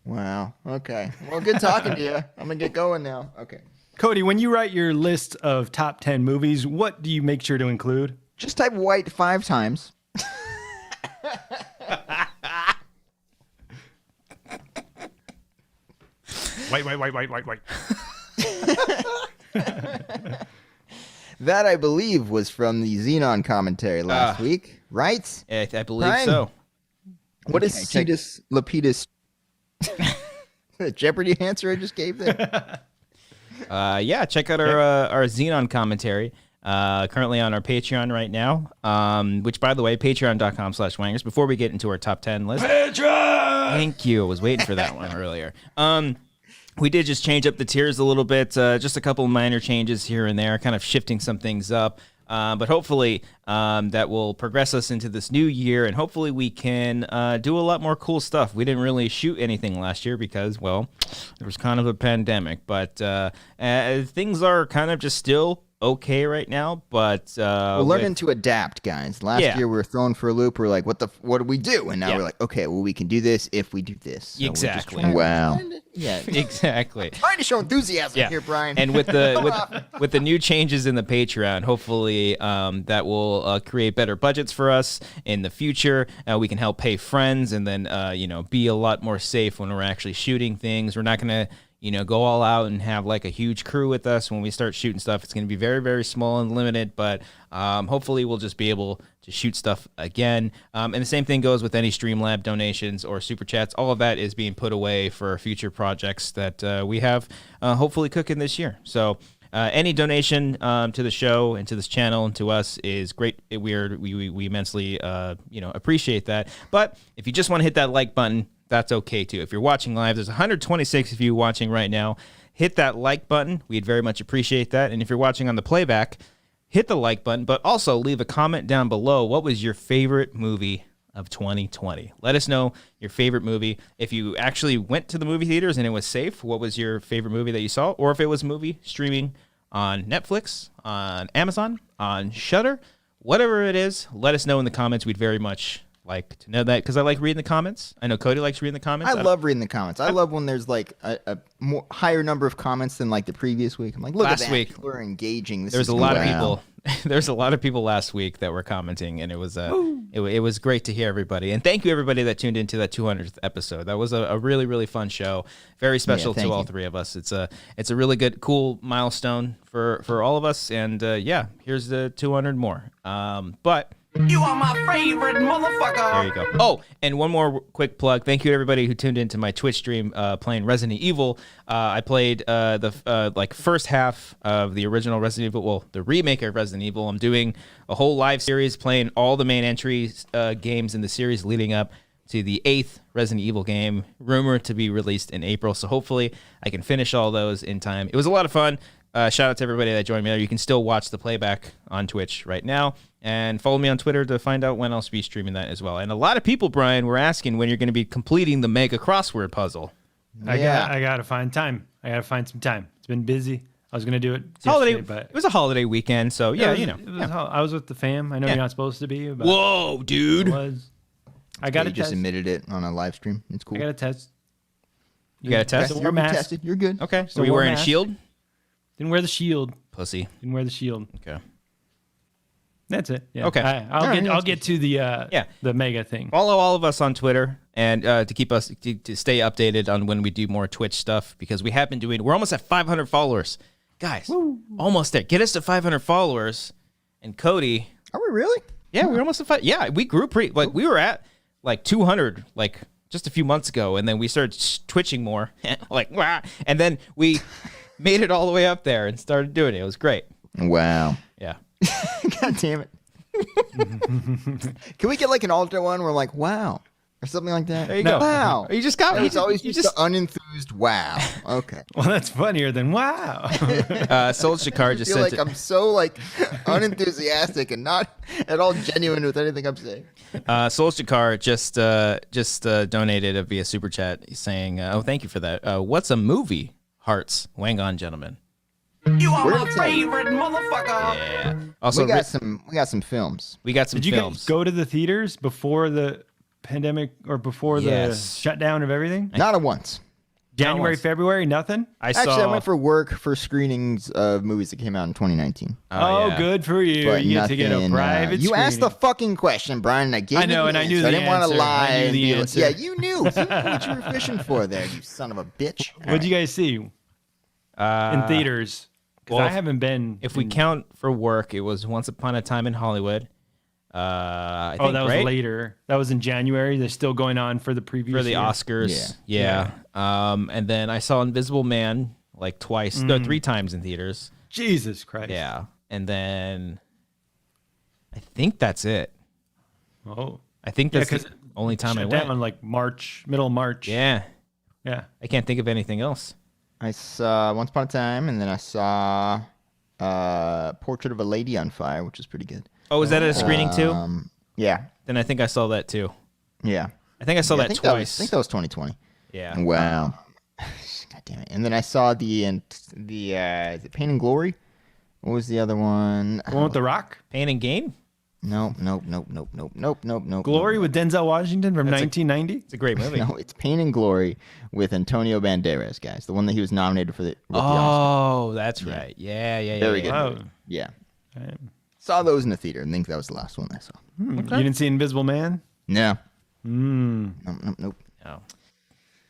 Wow. Okay. Well, good talking to you. I'm going to get going now. Okay. Cody, when you write your list of top 10 movies, what do you make sure to include? Just type white 5 times. White. That, I believe, was from the Xenon commentary last week, right? I believe Brian? so. What is Cetus Lapidus? Jeopardy answer I just gave there? Yeah, check out our Xenon commentary. Currently on our Patreon right now, which, by the way, patreon.com/wangers. Before we get into our top 10 list. Patreon! Thank you. I was waiting for that one earlier. We did just change up the tiers a little bit, just a couple minor changes here and there, kind of shifting some things up. But hopefully that will progress us into this new year, and hopefully we can do a lot more cool stuff. We didn't really shoot anything last year because, well, there was kind of a pandemic. But things are kind of just still okay right now, but we're learning to adapt, guys. Last year we were thrown for a loop. We're like, what do we do? And now we're like, okay, well, we can do this if we do this. So exactly. Wow. Yeah, exactly. Trying to show enthusiasm here, Brian. And with the with the new changes in the Patreon, hopefully that will create better budgets for us in the future. We can help pay friends, and then be a lot more safe when we're actually shooting things. We're not gonna go all out and have like a huge crew with us when we start shooting stuff. It's going to be very, very small and limited, but hopefully we'll just be able to shoot stuff again. And the same thing goes with any Streamlab donations or super chats. All of that is being put away for future projects that we have hopefully cooking this year. So any donation to the show and to this channel and to us is great. We immensely appreciate that. But if you just want to hit that like button, that's okay too. If you're watching live, there's 126 of you watching right now. Hit that like button. We'd very much appreciate that. And if you're watching on the playback, hit the like button, but also leave a comment down below. What was your favorite movie of 2020? Let us know your favorite movie. If you actually went to the movie theaters and it was safe, what was your favorite movie that you saw? Or if it was a movie streaming on Netflix, on Amazon, on Shudder, whatever it is, let us know in the comments. We'd very much like to know that, because I like reading the comments. I know Cody likes reading the comments. I love reading the comments. I love when there's like a more higher number of comments than like the previous week. I'm like, look Last at that. week, People are engaging. There's a lot of people. There's a lot of people last week that were commenting, and it was it was great to hear everybody. And thank you everybody that tuned into that 200th episode. That was a really, really fun show. Very special to all three of us. It's a really good, cool milestone for all of us. And here's the 200 more. But you are my favorite motherfucker. There you go. Oh, and one more quick plug. Thank you to everybody who tuned into my Twitch stream playing Resident Evil. I played the first half of the original Resident Evil, well, the remake of Resident Evil. I'm doing a whole live series playing all the main entries games in the series leading up to the 8th Resident Evil game, rumored to be released in April. So hopefully I can finish all those in time. It was a lot of fun. Shout out to everybody that joined me there. You can still watch the playback on Twitch right now. And follow me on Twitter to find out when I'll be streaming that as well. And a lot of people, Brian, were asking when you're going to be completing the mega crossword puzzle. I got to find time. I got to find some time. It's been busy. I was going to do it holiday, but it was a holiday weekend, so yeah, I was with the fam. I know you're not supposed to be. But whoa, dude. I got to just admitted it on a live stream. It's cool. I got to test. You got to test? You're tested. You're good. Okay. So were you wearing a shield? Didn't wear the shield. Pussy. Didn't wear the shield. Okay. That's it. Yeah. Okay. I'll get to the mega thing. Follow all of us on Twitter and to keep us to stay updated on when we do more Twitch stuff, because we have been doing. We're almost at 500 followers, guys. Woo. Almost there. Get us to 500 followers, and Cody. Are we really? Yeah, we're almost at 5. Yeah, we grew pretty. Like we were at like 200 like just a few months ago, and then we started twitching more, like wow, and then we made it all the way up there and started doing it. It was great. Wow. Yeah. God damn it. Can we get like an alternate one where I'm like, wow, or something like that? There you go. Wow. You just got me. It's always just the unenthused wow. Okay. Well, that's funnier than wow. Soul Shakar just I feel sent like I'm so like unenthusiastic and not at all genuine with anything I'm saying. Soul Shakar just donated via super chat saying, "Oh, thank you for that. What's a movie? Hearts, Wangon gentlemen." You are my favorite motherfucker. Yeah. Also, we got some films. We got some Did you films. guys go to the theaters before the pandemic or before the shutdown of everything? Not at once. January, February, nothing? Actually, I went for work for screenings of movies that came out in 2019. Oh, yeah. Good for you. But You get to get a private You screening. asked the fucking question, Brian, and I gave you the and I knew answer. the I didn't want to answer. lie. I knew and the be answer. Yeah, you knew. You knew what you were fishing for there, you son of a bitch. What'd you guys see in theaters? Because I haven't been. If we count for work, it was Once Upon a Time in Hollywood. I think, that was later. That was in January. They're still going on for the previous for the year. Oscars. Yeah. And then I saw Invisible Man like twice, no, 3 times in theaters. Jesus Christ. Yeah. And then I think that's it. Oh. I think that's the only time I went. Down like March, middle of March. Yeah. Yeah. I can't think of anything else. I saw Once Upon a Time, and then I saw Portrait of a Lady on Fire, which is pretty good. Oh, was that at a screening too? Yeah. Then I think I saw that too. Yeah. I think I saw that twice. I think that was 2020. Yeah. Wow. God damn it. And then I saw the is it Pain and Glory? What was the other one? The one with The Rock? Pain and Gain? Nope. Glory with Denzel Washington from 1990? It's a great movie. No, it's Pain and Glory with Antonio Banderas, guys. The one that he was nominated for with the Oscar. Oh, that's right. Yeah. Very good. Wow. movie. Yeah. Right. Saw those in the theater. I think that was the last one I saw. You didn't see Invisible Man? No. Mm. Nope. No.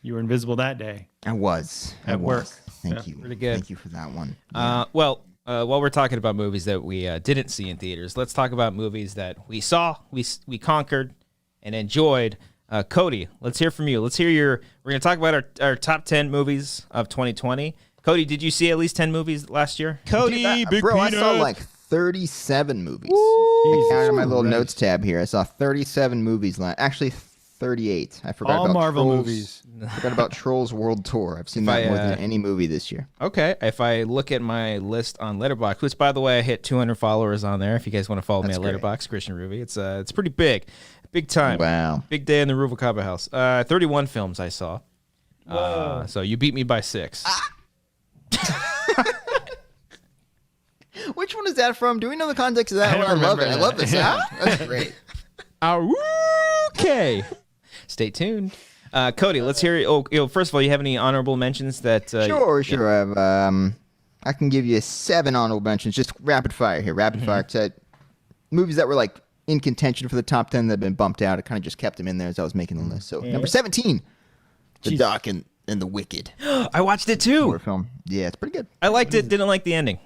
You were invisible that day. I was. At work. Thank you. pretty good. Thank you for that one. Well, while we're talking about movies that we didn't see in theaters, let's talk about movies that we saw, we conquered, and enjoyed. Cody, let's hear from you. Let's hear we're going to talk about our top 10 movies of 2020. Cody, did you see at least 10 movies last year? Cody, Dude, bro, I saw like 37 movies. I counted on my little notes tab here. I saw 37 movies actually 38. I forgot All about Marvel Trolls. movies. Forgot about Trolls World Tour. I've seen that more than any movie this year. Okay, if I look at my list on Letterboxd, which by the way I hit 200 followers on there. If you guys want to follow me at great. Letterboxd, Christian Ruby, it's pretty big time. Wow. Big day in the Ruvalcaba house. 31 films I saw. So you beat me by 6. Which one is that from? Do we know the context of that I one? don't I love it. remember I love that. the sound. That's great. Okay. Stay tuned. Cody, let's hear. First of all, you have any honorable mentions that? Sure. I have, I can give you 7 honorable mentions. Just rapid fire here. Rapid fire. 'Cause movies that were like in contention for the top 10 that have been bumped out. I kind of just kept them in there as I was making the list. So number 17, The Dark and the Wicked. I watched it too. Horror film. Yeah, it's pretty good. I liked it. Didn't like the ending.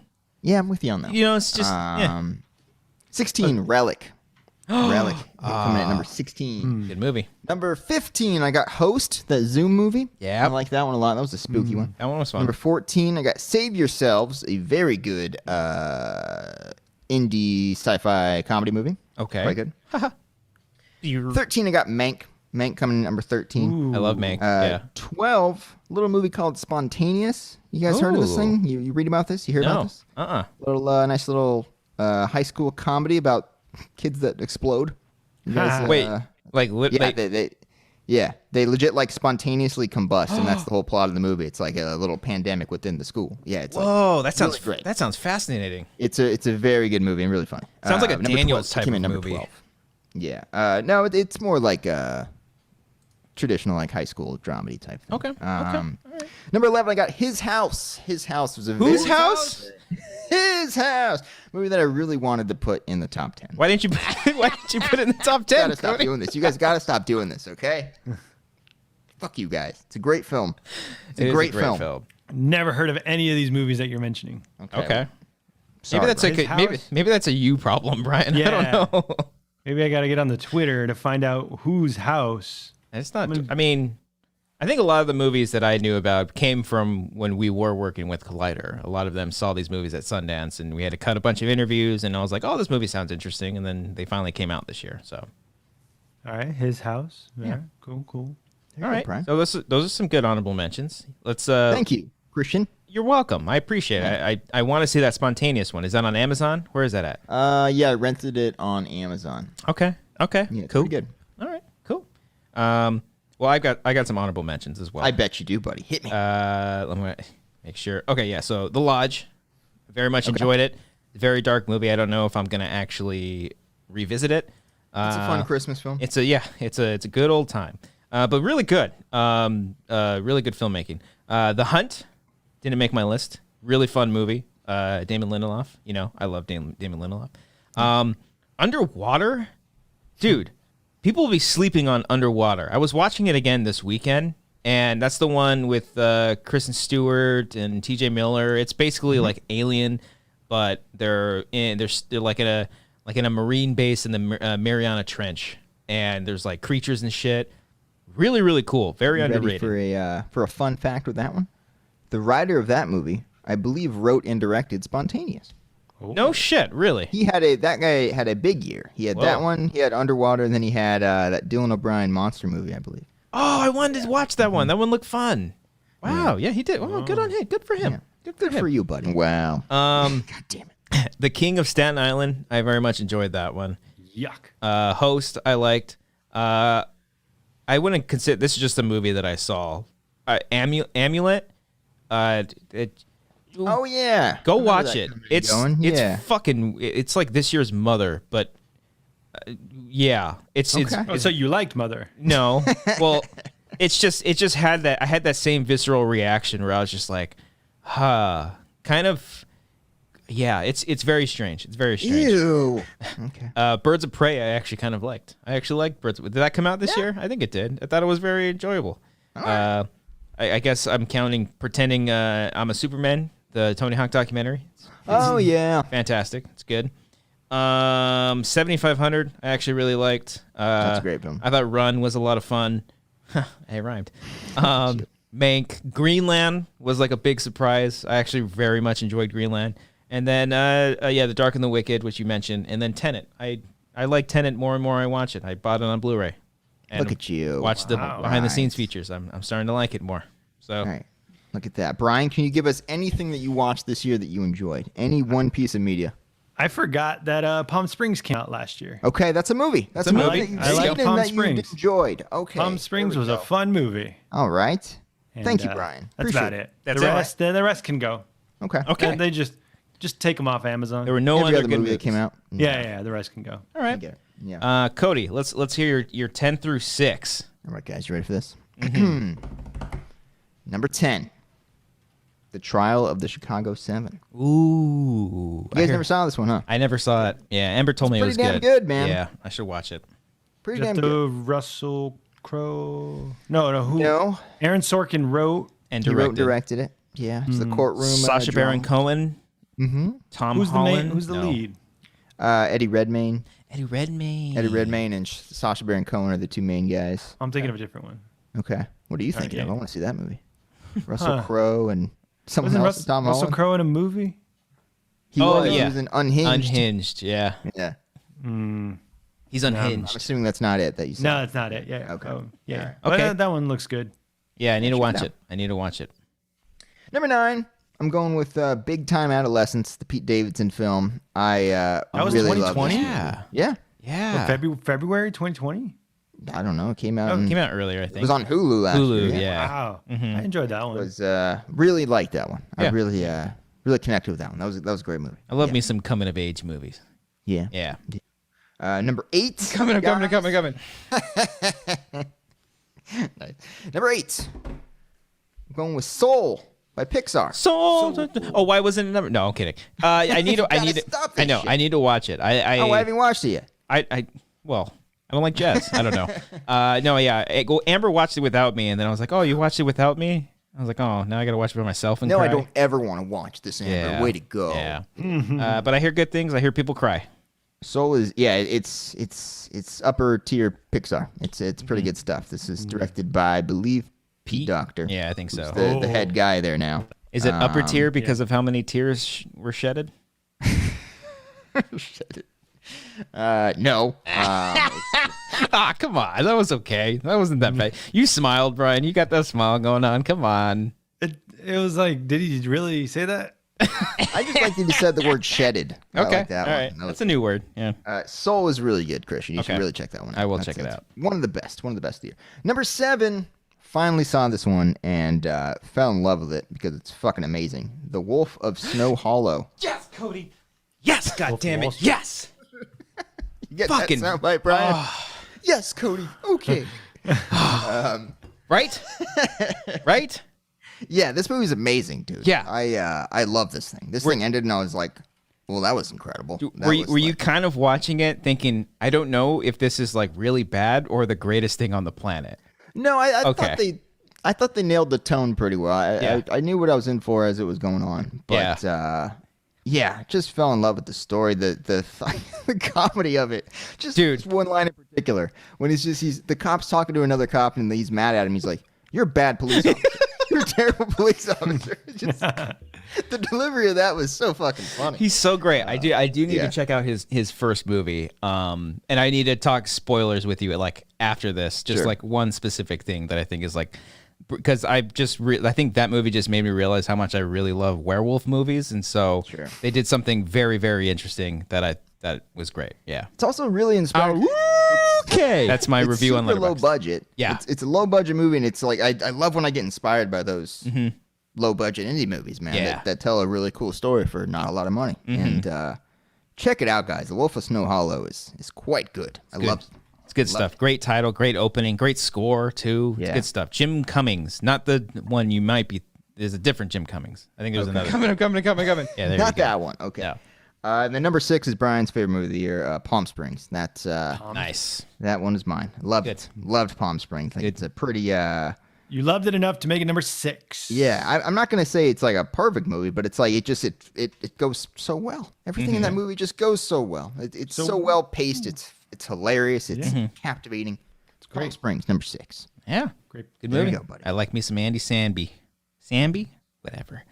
Yeah, I'm with you on that. You know, it's just yeah. 16, Relic. Relic. Coming at number 16. Good movie. Number 15, I got Host, that Zoom movie. Yeah. I like that one a lot. That was a spooky one. That one was fun. Number 14, I got Save Yourselves, a very good indie sci-fi comedy movie. Okay. Quite good. 13, I got Mank. Mank coming in number 13. I love Mank. Yeah. 12, a little movie called Spontaneous. You guys heard of this Ooh. thing? You read about this? You hear about No. this? Uh-uh. Nice little high school comedy about kids that explode. You guys, Wait. They legit like spontaneously combust, and that's the whole plot of the movie. It's like a little pandemic within the school. Yeah, it's Whoa, that sounds really great. That sounds fascinating. it's a very good movie and really fun. Sounds like a Number Daniels 12 type came of in number movie. 12. Yeah. No, it's more like traditional like high school dramedy type thing. Okay. Okay. Number 11, I got His House. His House was a Whose very- house? His House. Movie that I really wanted to put in the top 10. Why didn't you put it in the top 10? Gotta stop Cody? doing this. You guys gotta stop doing this, okay? Fuck you guys. It's a great film. It's It a is great film. Never heard of any of these movies that you're mentioning. Okay. Sorry, Maybe that's Brian. like maybe that's a you problem, Brian. I Yeah. don't know. Maybe I got to get on the Twitter to find out whose house. It's not. I mean, I think a lot of the movies that I knew about came from when we were working with Collider. A lot of them saw these movies at Sundance, and we had to cut a bunch of interviews. And I was like, "Oh, this movie sounds interesting." And then they finally came out this year. So, All right, his house. Yeah, cool. all right. Brian. So those are some good honorable mentions. Let's. Thank you, Christian. You're welcome. I appreciate it. I want to see that Spontaneous one. Is that on Amazon? Where is that at? Yeah, I rented it on Amazon. Okay. Okay. Yeah, it's cool. pretty good. All right. Cool. Well, I got some honorable mentions as well. I bet you do, buddy. Hit me. Let me make sure. Okay, yeah. So The Lodge, very much enjoyed it. Very dark movie. I don't know if I'm gonna actually revisit it. It's a fun Christmas film. It's a good old time. But really good. Really good filmmaking. The Hunt didn't make my list. Really fun movie. Damon Lindelof. You know, I love Damon Lindelof. Underwater, dude. People will be sleeping on Underwater. I was watching it again this weekend, and that's the one with Kristen Stewart and T.J. Miller. It's basically like Alien, but they're like in a marine base in the Mariana Trench, and there's like creatures and shit. Really, really cool. Very underrated. Ready for a fun fact with that one? The writer of that movie, I believe, wrote and directed Spontaneous. No shit, really. That guy had a big year. He had that Whoa. one. He had Underwater, and then he had that Dylan O'Brien monster movie, I believe. Oh, I wanted to watch that one. That one looked fun. Wow, yeah, he did. Oh, good on him. Good for him. Yeah. Good for you, buddy. Wow. God damn it. The King of Staten Island. I very much enjoyed that one. Yuck. Host, I liked. I wouldn't consider this is just a movie that I saw. Amulet. Oh yeah. Go I remember watch that it. coming It's going. Yeah. it's fucking. It's like this year's Mother, but yeah, it's Okay. Oh, so you liked Mother? no. Well, it just had that. I had that same visceral reaction where I was just like, kind of. Yeah, it's very strange. It's very strange. Ew. Okay. Birds of Prey, I actually kind of liked. I actually liked Birds. Did that come out this year? I think it did. I thought it was very enjoyable. I guess I'm pretending I'm a Superman, the Tony Hawk documentary. Oh yeah. Fantastic. It's good. 7500 I actually really liked. That's a great film. I thought Run was a lot of fun. It rhymed. Mank. Greenland was like a big surprise. I actually very much enjoyed Greenland. And then The Dark and the Wicked, which you mentioned, and then Tenet. I like Tenet more and more I watch it. I bought it on Blu-ray. And Look at you. Watch the Wow. behind the scenes features. I'm starting to like it more. So All right. Look at that. Brian, can you give us anything that you watched this year that you enjoyed? Any one piece of media? I forgot that Palm Springs came out last year. Okay, that's a movie. That's a a movie movie. that you've I like seen and Palm that Springs. you enjoyed. Okay. Palm Springs there we was a go. fun movie. All right. And, Thank you, Brian. That's Appreciate about it. That's the it? rest, the rest can go. Okay. okay. They just take them off Amazon. There were no Every other other good movie that movies. came out. yeah, the rest can go. All I right. get it. Yeah. Cody, let's hear your 10 through 6. All right, guys, you ready for this? Mm-hmm. Number 10. The Trial of the Chicago 7. Ooh. You guys never saw this one, huh? I never saw it. Yeah, Amber told me it was pretty damn good. good, man. Yeah, I should watch it. Pretty Is that damn the good. Russell Crowe? No, who? No, Aaron Sorkin wrote. And he wrote and directed. directed it. Yeah, it's the courtroom. Sacha Baron drama. Cohen. Mm-hmm. Tom Who's Holland. Who's the No. lead? Eddie Redmayne. Eddie Redmayne. Eddie Redmayne and Sacha Baron Cohen are the two main guys. I'm thinking of a different one. Okay. What are you thinking of? Okay. I want to see that movie. Russell Crowe and someone Wasn't else. Tom Russell Holland. Crowe in a movie? He Oh, was. yeah. He was in Unhinged. Unhinged. Yeah. Yeah. He's I'm unhinged. assuming that's not it that you said. No, that's not it. Yeah. Okay. Yeah. Alright. But, Okay. that one looks good. Yeah, I need to check it watch out. it. I need to watch it. Number 9. I'm going with Big Time Adolescence, the Pete Davidson film. I was really love 2020? this. Yeah. Yeah. Yeah. February 2020? I don't know. It came out. It in- came out earlier, I think. It was on Hulu last Hulu, year. yeah. Wow. I enjoyed that one. Was really liked that one. I Yeah. really connected with that one. That was a great movie. I love me some coming of age movies. Yeah. Yeah. Number 8. Coming. Nice. Number 8. I'm going with Soul by Pixar. So, oh, why wasn't it number? No, I'm kidding. I need to. I gotta need to. stop I this know. shit. I need to watch it. Oh, I haven't watched it yet. Well, I don't like jazz. I don't know. No, yeah. Amber watched it without me, and then I was like, "Oh, you watched it without me?" I was like, "Oh, now I got to watch it by myself." And No, I cry. don't ever want to watch this, Amber. Yeah. Way to go. Yeah. But I hear good things. I hear people cry. Soul is it's upper tier Pixar. It's pretty good stuff. This is directed by, I believe, Pete Docter. Yeah, I think who's so. the head guy there now. Is it upper tier because of how many tears were shedded? No. Ah, come on. That was okay. That wasn't that bad. You smiled, Brian. You got that smile going on. Come on. It was like, did he really say that? I just like that you said the word shedded. I Okay. like that All one. right. That was- That's a new word. Yeah. Soul is really good, Christian. You Okay. should really check that one out. I will check it out. One of the best. One of the best of the year. Number 7. Finally saw this one and fell in love with it because it's fucking amazing. The Wolf of Snow Hollow. Yes, Cody. Yes, God damn Wall it. Street. Yes. You get Fucking- that soundbite, Brian? Yes, Cody. Okay. Right? Right? Yeah, this movie's amazing, dude. Yeah. I love this thing. This thing ended and I was like, well, that was incredible. That Were you, was were you like- kind of watching it thinking, I don't know if this is like really bad or the greatest thing on the planet? No, I Okay. thought they nailed the tone pretty well. Yeah. I knew what I was in for as it was going on. But yeah, just fell in love with the story, the the comedy of it. Dude. Just one line in particular. When he's the cop's talking to another cop and he's mad at him. He's like, "You're a bad police officer. You're a terrible police officer." Just, the delivery of that was so fucking funny. He's so great. I do need yeah. to check out his first movie. And I need to talk spoilers with you like after this. Just Sure. like one specific thing that I think is like, because I think that movie just made me realize how much I really love werewolf movies, and so Sure. they did something very, very interesting that was great. Yeah, It's also really inspiring. okay, that's my It's review on super low Letterboxd. budget. Yeah. It's a low budget movie, and it's like I love when I get inspired by those low budget indie movies, man. Mm-hmm. Yeah. That tell a really cool story for not a lot of money. Mm-hmm. And check it out, guys. The Wolf of Snow Hollow is quite good. I love it. It's good stuff. Great title, great opening, great score too. It's Yeah. good stuff. Jim Cummings, not the one you might be. There's a different Jim Cummings. I think there's another. Coming. Yeah, there Not you go. that one. Okay. Yeah. And then number 6 is Brian's favorite movie of the year, Palm Springs. That's Nice. that one is mine. Loved Good. it. Loved Palm Springs. Like, Good. it's a pretty You loved it enough to make it number 6. Yeah, I'm not gonna say it's like a perfect movie, but it's like it goes so well. Everything in that movie just goes so well. It's so well paced. It's hilarious. It's captivating. It's great. Palm Springs, number 6. Yeah. Great. Good There movie. you go, buddy. I like me some Andy Samby. Samby? Whatever.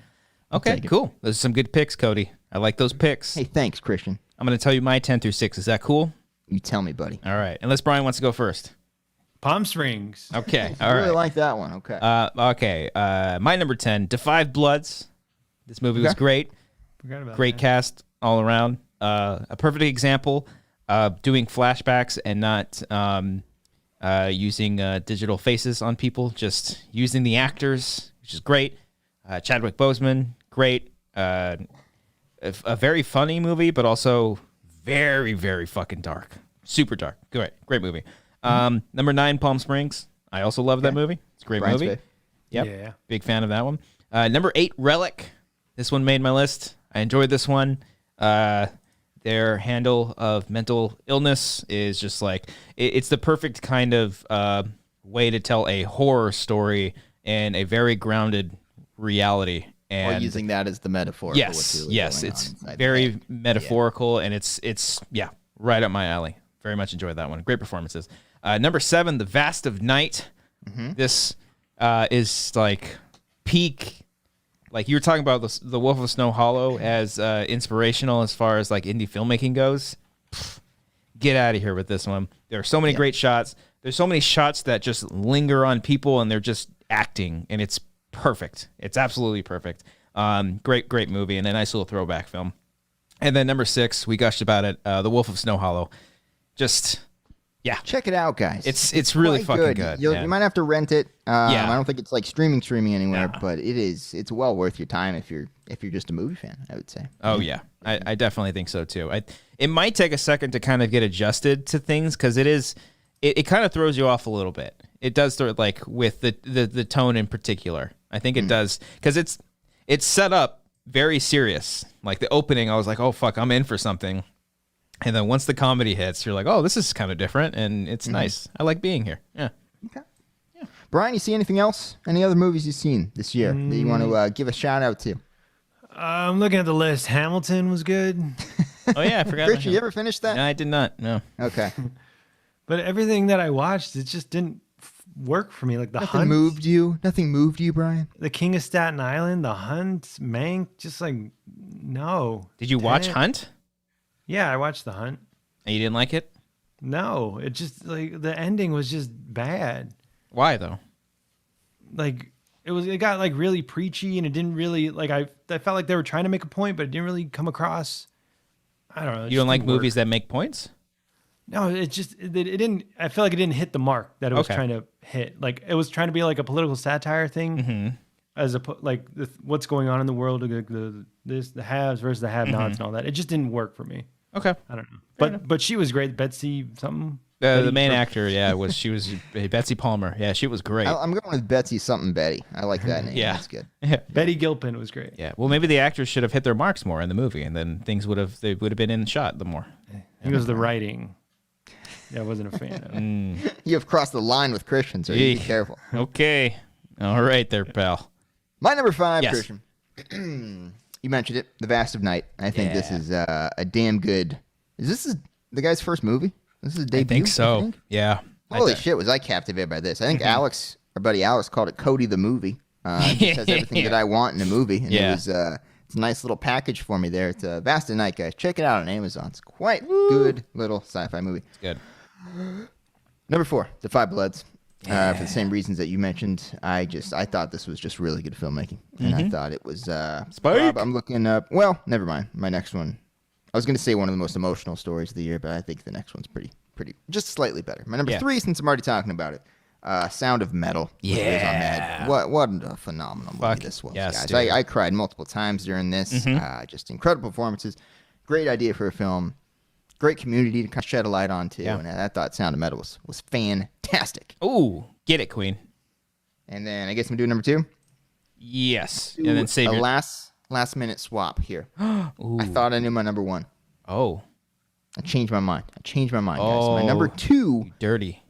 Okay, cool. Those are some good picks, Cody. I like those picks. Hey, thanks, Christian. I'm going to tell you my 10 through 6. Is that cool? You tell me, buddy. All right. Unless Brian wants to go first. Palm Springs. Okay. I All really right. like that one. Okay. Okay. My number 10, Defy Bloods. This movie was great. Forgot about Great that. cast all around. A perfect example of doing flashbacks and not using digital faces on people, just using the actors, which is great. Chadwick Boseman, great. A very funny movie, but also very, very fucking dark. Super dark. Great movie. Number 9, Palm Springs. I also love that movie. It's a great Brian's movie. fave. Yep. Yeah. Big fan of that one. Number 8, Relic. This one made my list. I enjoyed this one. Their handle of mental illness is just like, it's the perfect kind of way to tell a horror story in a very grounded reality. Or And using that as the metaphor. for what's yes, really yes, going it's on inside the very head. metaphorical, and it's right up my alley. Very much enjoyed that one. Great performances. Number 7, The Vast of Night. This is like peak. Like you were talking about the Wolf of Snow Hollow as inspirational as far as like indie filmmaking goes. Pfft, get out of here with this one. There are so many great shots. There's so many shots that just linger on people, and they're just acting, and it's perfect. It's absolutely perfect. Great movie, and a nice little throwback film. And then number 6, we gushed about it. The Wolf of Snow Hollow. Just Check it out, guys. It's really quite fucking good. You might have to rent it. Yeah. I don't think it's like streaming anywhere, but it's well worth your time if you're just a movie fan, I would say. Oh yeah, I definitely think so too. It might take a second to kind of get adjusted to things because it kind of throws you off a little bit. It does throw like with the tone in particular. I think it does because it's set up very serious. Like the opening, I was like, oh fuck, I'm in for something. And then once the comedy hits, you're like, oh, this is kind of different, and it's nice. I like being here. Yeah. Okay. Yeah. Brian, you see anything else? Any other movies you've seen this year that you want to give a shout out to? I'm looking at the list. Hamilton was good. Oh yeah, I forgot. Richard, you ever finished that? No, I did not. No. Okay. But everything that I watched, it just didn't work for me. Like The Nothing Hunt, moved you? Nothing moved you, Brian? The King of Staten Island, The Hunt, Mank, just like, no. Did you watch Didn't- Hunt? Yeah, I watched The Hunt. And you didn't like it? No, it just like the ending was just bad. Why though? Like it got like really preachy, and it didn't really like I felt like they were trying to make a point, but it didn't really come across. I don't know. it You just don't like didn't work. movies that make points? No, it just it didn't. I feel like it didn't hit the mark that it was Okay. trying to hit. Like it was trying to be like a political satire thing, Mm-hmm. as like what's going on in the world, like the haves versus the have-nots and all that. It just didn't work for me. Okay. I don't know. But she was great, Betsy something. The Betty- main actor, she was Betsy Palmer. Yeah, she was great. I'm going with Betsy something Betty. I like that name. Yeah. That's good. Betty Gilpin was great. Yeah. Well, maybe the actors should have hit their marks more in the movie, and then things would have been in the shot the more. I think it was the writing. Yeah, I wasn't a fan of. You have crossed the line with Christian, so you be Eek. careful. Okay. All right, there, pal. My number 5, Yes. Christian. You mentioned it, The Vast of Night. I think this Yeah. is a damn good. Is this the guy's first movie? This is his I debut. think so. think? Yeah. Holy shit, was I captivated by this? I think Alex, our buddy Alex, called it Cody the movie. It just has everything that I want in a movie, and Yeah. it was it's a nice little package for me there. It's Vast of Night, guys. Check it out on Amazon. It's quite good little sci-fi movie. It's good. Number 4, The Five Bloods. For the same reasons that you mentioned, I thought this was just really good filmmaking, and I thought it was. Spike? I'm looking up. Well, never mind. My next one. I was going to say one of the most emotional stories of the year, but I think the next one's pretty, just slightly better. My number 3, since I'm already talking about it, Sound of Metal. with Riz Yeah. Ahmed. What a phenomenal movie Fuck this was, yes, guys. dude. I cried multiple times during this. Just incredible performances. Great idea for a film. Great community to kind of shed a light on too, Yeah. and I thought Sound of Metal was fantastic. Ooh, get it, Queen. And then I guess I'm doing number 2. Yes. And then save a your. last minute swap here. Ooh. I thought I knew my number 1. Oh, I changed my mind. Guys. My Oh. number 2 dirty.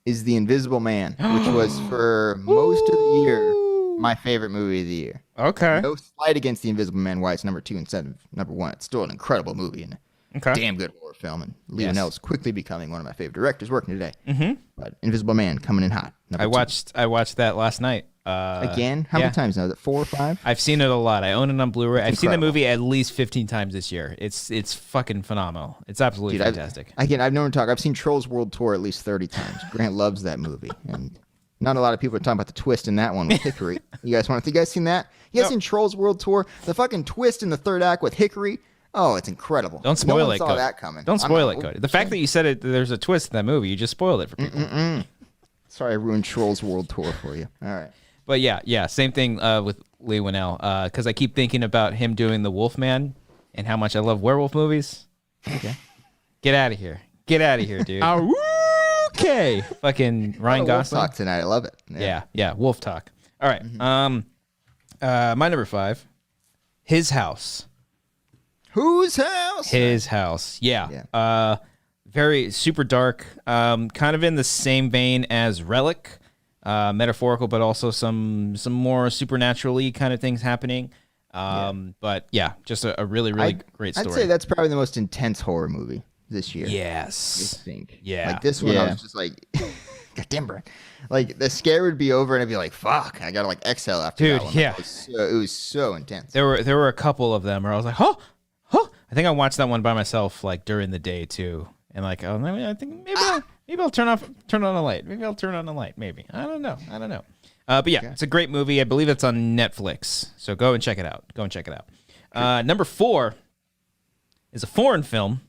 is The Invisible Man, which was for most of the year my favorite movie of the year. Okay. No slight against The Invisible Man, why it's number 2 instead of number 1. It's still an incredible movie and Okay. damn good horror film. And Lee Yes. Whannell's quickly becoming one of my favorite directors working today. Mm-hmm. But Invisible Man coming in hot. Number two. I watched that last night. Again? How yeah. many times now? Is it 4 or 5? I've seen it a lot. I own it on Blu-ray. I've seen the incredible. movie at least 15 times this year. It's fucking phenomenal. It's absolutely Dude, fantastic. I've known him talk. I've seen Trolls World Tour at least 30 times. Grant loves that movie. And not a lot of people are talking about the twist in that one with Hickory. You guys seen that? You guys No. seen Trolls World Tour? The fucking twist in the third act with Hickory? Oh, it's incredible. Don't spoil no one it, saw Cody. that coming. Don't spoil it, Cody. The fact that you said it, there's a twist in that movie, you just spoiled it for people. Sorry, I ruined Trolls World Tour for you. All right. But yeah, same thing with Lee Whannell, because I keep thinking about him doing the Wolfman and how much I love werewolf movies. Okay. Get out of here, dude. Okay, fucking Ryan Wolf Gosling. talk tonight. I love it. Yeah, wolf talk. All right, my number 5, His House. Whose house? His House. Yeah. Yeah. Very super dark. Kind of in the same vein as Relic. Metaphorical, but also some more supernaturally kind of things happening. But yeah, just a really great story. I'd say that's probably the most intense horror movie this year. I Yes. think. Yeah. Like this one, I was just like, goddamn, Brian. Like the scare would be over, and I'd be like, "Fuck!" I gotta like exhale after Dude, that one. yeah. It was so intense. There were a couple of them where I was like, huh. I think I watched that one by myself like during the day too, and like, oh, I think maybe I'll turn on a light. Maybe I'll turn on a light. Maybe I don't know. But yeah, it's a great movie. I believe it's on Netflix, so go and check it out. Number 4 is a foreign film.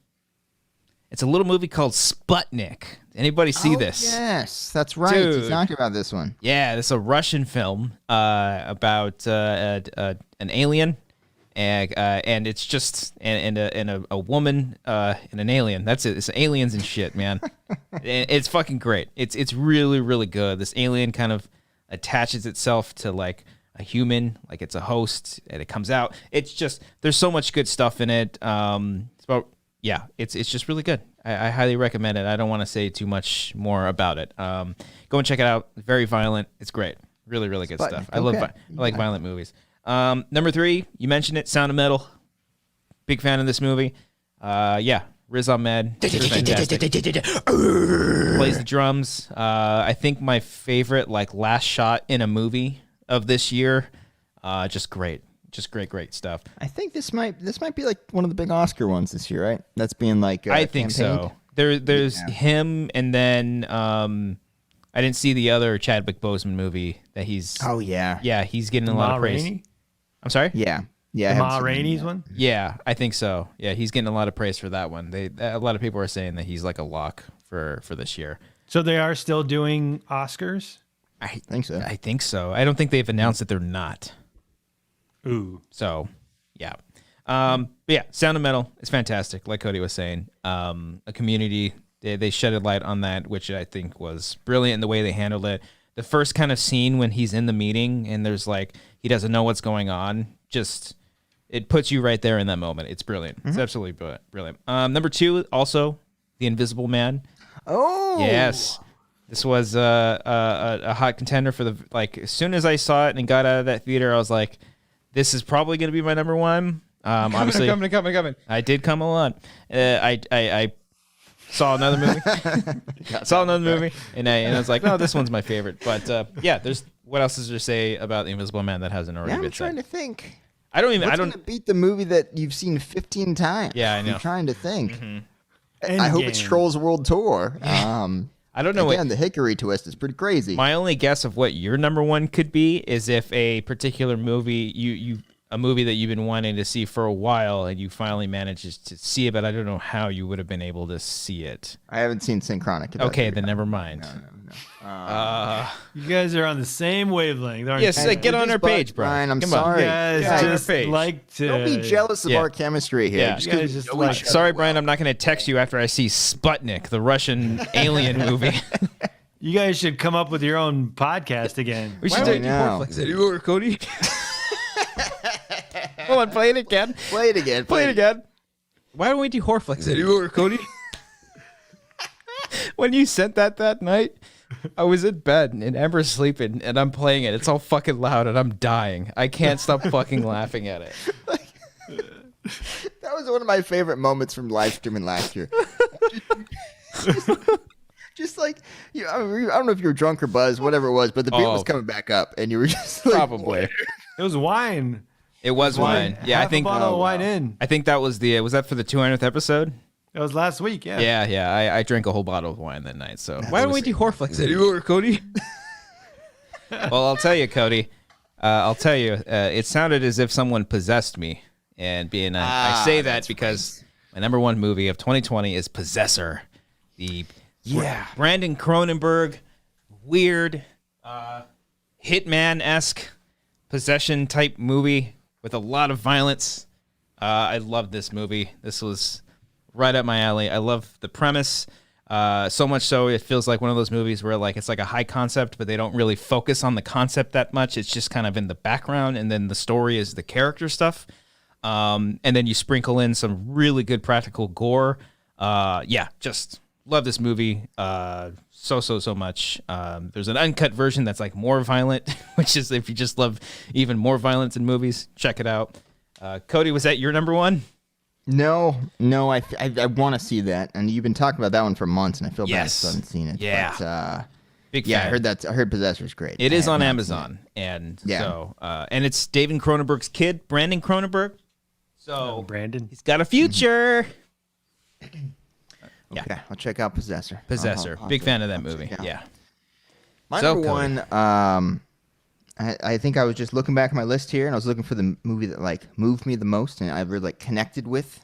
It's a little movie called Sputnik. Anybody see this? Yes, that's right. Dude. He's talking about this one. Yeah, this is a Russian film about an alien, and it's just and a woman and an alien. That's it. It's aliens and shit, man. It's fucking great. It's really good. This alien kind of attaches itself to like a human, like it's a host, and it comes out. It's just there's so much good stuff in it. It's about it's just really good. I highly recommend it. I don't want to say too much more about it. Go and check it out. Very violent. It's great. Really good Sputnik, stuff. I like violent movies. Number 3, you mentioned it, Sound of Metal. Big fan of this movie. Riz Ahmed. Fantastic. Plays the drums. I think my favorite like last shot in a movie of this year. Just great stuff. I think this might be like one of the big Oscar ones this year, right? That's being like I think so. There's him, and then I didn't see the other Chadwick Boseman movie that he's. Oh yeah. Yeah, he's getting a lot of praise. Rainey? I'm sorry. Yeah. I The haven't Ma seen it Rainey's yet. one? Yeah, I think so. Yeah, he's getting a lot of praise for that one. A lot of people are saying that he's like a lock for this year. So they are still doing Oscars? I think so. I think so. I don't think they've announced that they're not. Ooh. So, yeah. But yeah, Sound of Metal is fantastic. Like Cody was saying, a community. They shed a light on that, which I think was brilliant in the way they handled it. The first kind of scene when he's in the meeting and there's like he doesn't know what's going on, just it puts you right there in that moment. It's brilliant. It's absolutely brilliant. Number 2, also The Invisible Man. Oh. Yes. This was a hot contender for the like. As soon as I saw it and got out of that theater, I was like, "This is probably going to be my number 1." Obviously, coming. I did come a lot. I saw another movie. and I was like, "No, this one's my favorite." But yeah, there's what else is there to say about The Invisible Man that hasn't already Yeah, I'm been trying said? to think. I don't What's gonna beat the movie that you've seen 15 times? Yeah, I know. I'm trying to think. I hope it's Endgame. Trolls World Tour. I don't know what Again, the Hickory twist is pretty crazy. my only guess of what your number 1 could be is if a particular movie a movie that you've been wanting to see for a while and you finally managed to see it, but I don't know how you would have been able to see it. I haven't seen Synchronic. if that's Okay, what then you're never mind. You guys are on the same wavelength, aren't Yes, you? get on our But, page, bro. Brian, I'm Come sorry. You guys Get on our just page. like to... Don't be jealous of Yeah. our chemistry here. Yeah. Just You 'cause guys we just know like- each other Sorry, well. Brian, I'm not going to text you after I see Sputnik, the Russian alien movie. You guys should come up with your own podcast again. We should do now. anymore, Cody. Hold on, play it again. Play it again. Play it again. Why don't we do Horflex anymore, Cody? When you sent that night, I was in bed and Amber's sleeping and I'm playing it. It's all fucking loud and I'm dying. I can't stop fucking laughing at it. That was one of my favorite moments from live streaming last year. Just like, I don't know if you were drunk or buzzed, whatever it was, but the beer was coming back up, and you were just like, Probably. It was wine. It was wine. Yeah, Half I think. a bottle of wine in. I think that was was that for the 200th episode? It was last week. Yeah. Yeah. I drank a whole bottle of wine that night. So why don't we do Horflex anymore, Cody? Well, I'll tell you, Cody. It sounded as if someone possessed me, and I say that because my number one movie of 2020 is Possessor, the Brandon Cronenberg, weird, Hitman-esque possession type movie with a lot of violence. I love this movie. This was right up my alley. I love the premise. So much so it feels like one of those movies where it's like a high concept, but they don't really focus on the concept that much. It's just kind of in the background, and then the story is the character stuff. And then you sprinkle in some really good practical gore. Just love this movie so much. There's an uncut version that's like more violent, which is if you just love even more violence in movies, check it out. Cody, was that your number one? No, I want to see that, and you've been talking about that one for months, and I feel bad I still haven't seen it. Yeah, but, big fan. I heard Possessor's great. It is on Amazon, and and it's David Cronenberg's kid, Brandon Cronenberg. So Brandon, he's got a future. Okay, I'll check out Possessor. I'll Big fan of that movie. Yeah. My number one, I think I was just looking back at my list here, and I was looking for the movie that moved me the most, and I really connected with,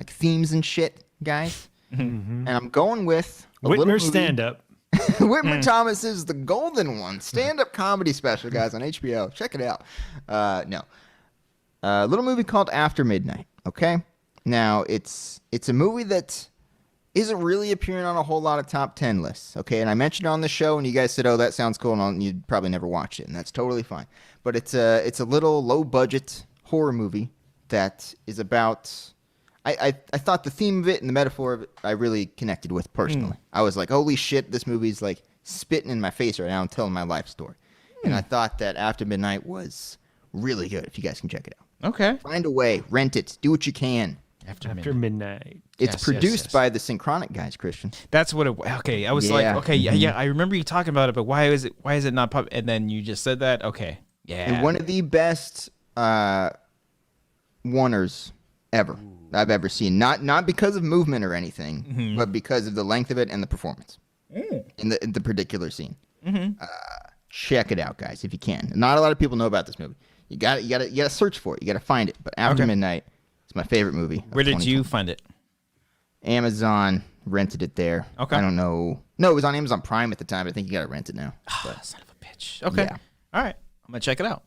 themes and shit, guys. And I'm going with Whitmer stand-up. Whitmer Thomas's The Golden One stand-up comedy special, guys, on HBO. Check it out. A little movie called After Midnight. Okay, now it's a movie that isn't really appearing on a whole lot of top 10 lists, okay? And I mentioned it on the show, and you guys said, "Oh, that sounds cool," and you'd probably never watched it, and that's totally fine. But it's a little low-budget horror movie that is about... I thought the theme of it and the metaphor of it, I really connected with personally. I was like, holy shit, this movie's spitting in my face right now and telling my life story. And I thought that After Midnight was really good, if you guys can check it out. Okay. Find a way, rent it, do what you can. After midnight. It's produced by the Synchronic guys, Christian. That's what it. Okay, I was I remember you talking about it, but why is it not pop? And then you just said that. Okay, yeah. And one of the best oneers ever I've ever seen. Not because of movement or anything, but because of the length of it and the performance in the particular scene. Check it out, guys, if you can. Not a lot of people know about this movie. You gotta search for it. You gotta find it. But After Midnight. It's my favorite movie. Where did you find it? Amazon. Rented it there. Okay. I don't know. No, it was on Amazon Prime at the time. I think you got to rent it now. Son of a bitch. Okay. Yeah. All right. I'm going to check it out.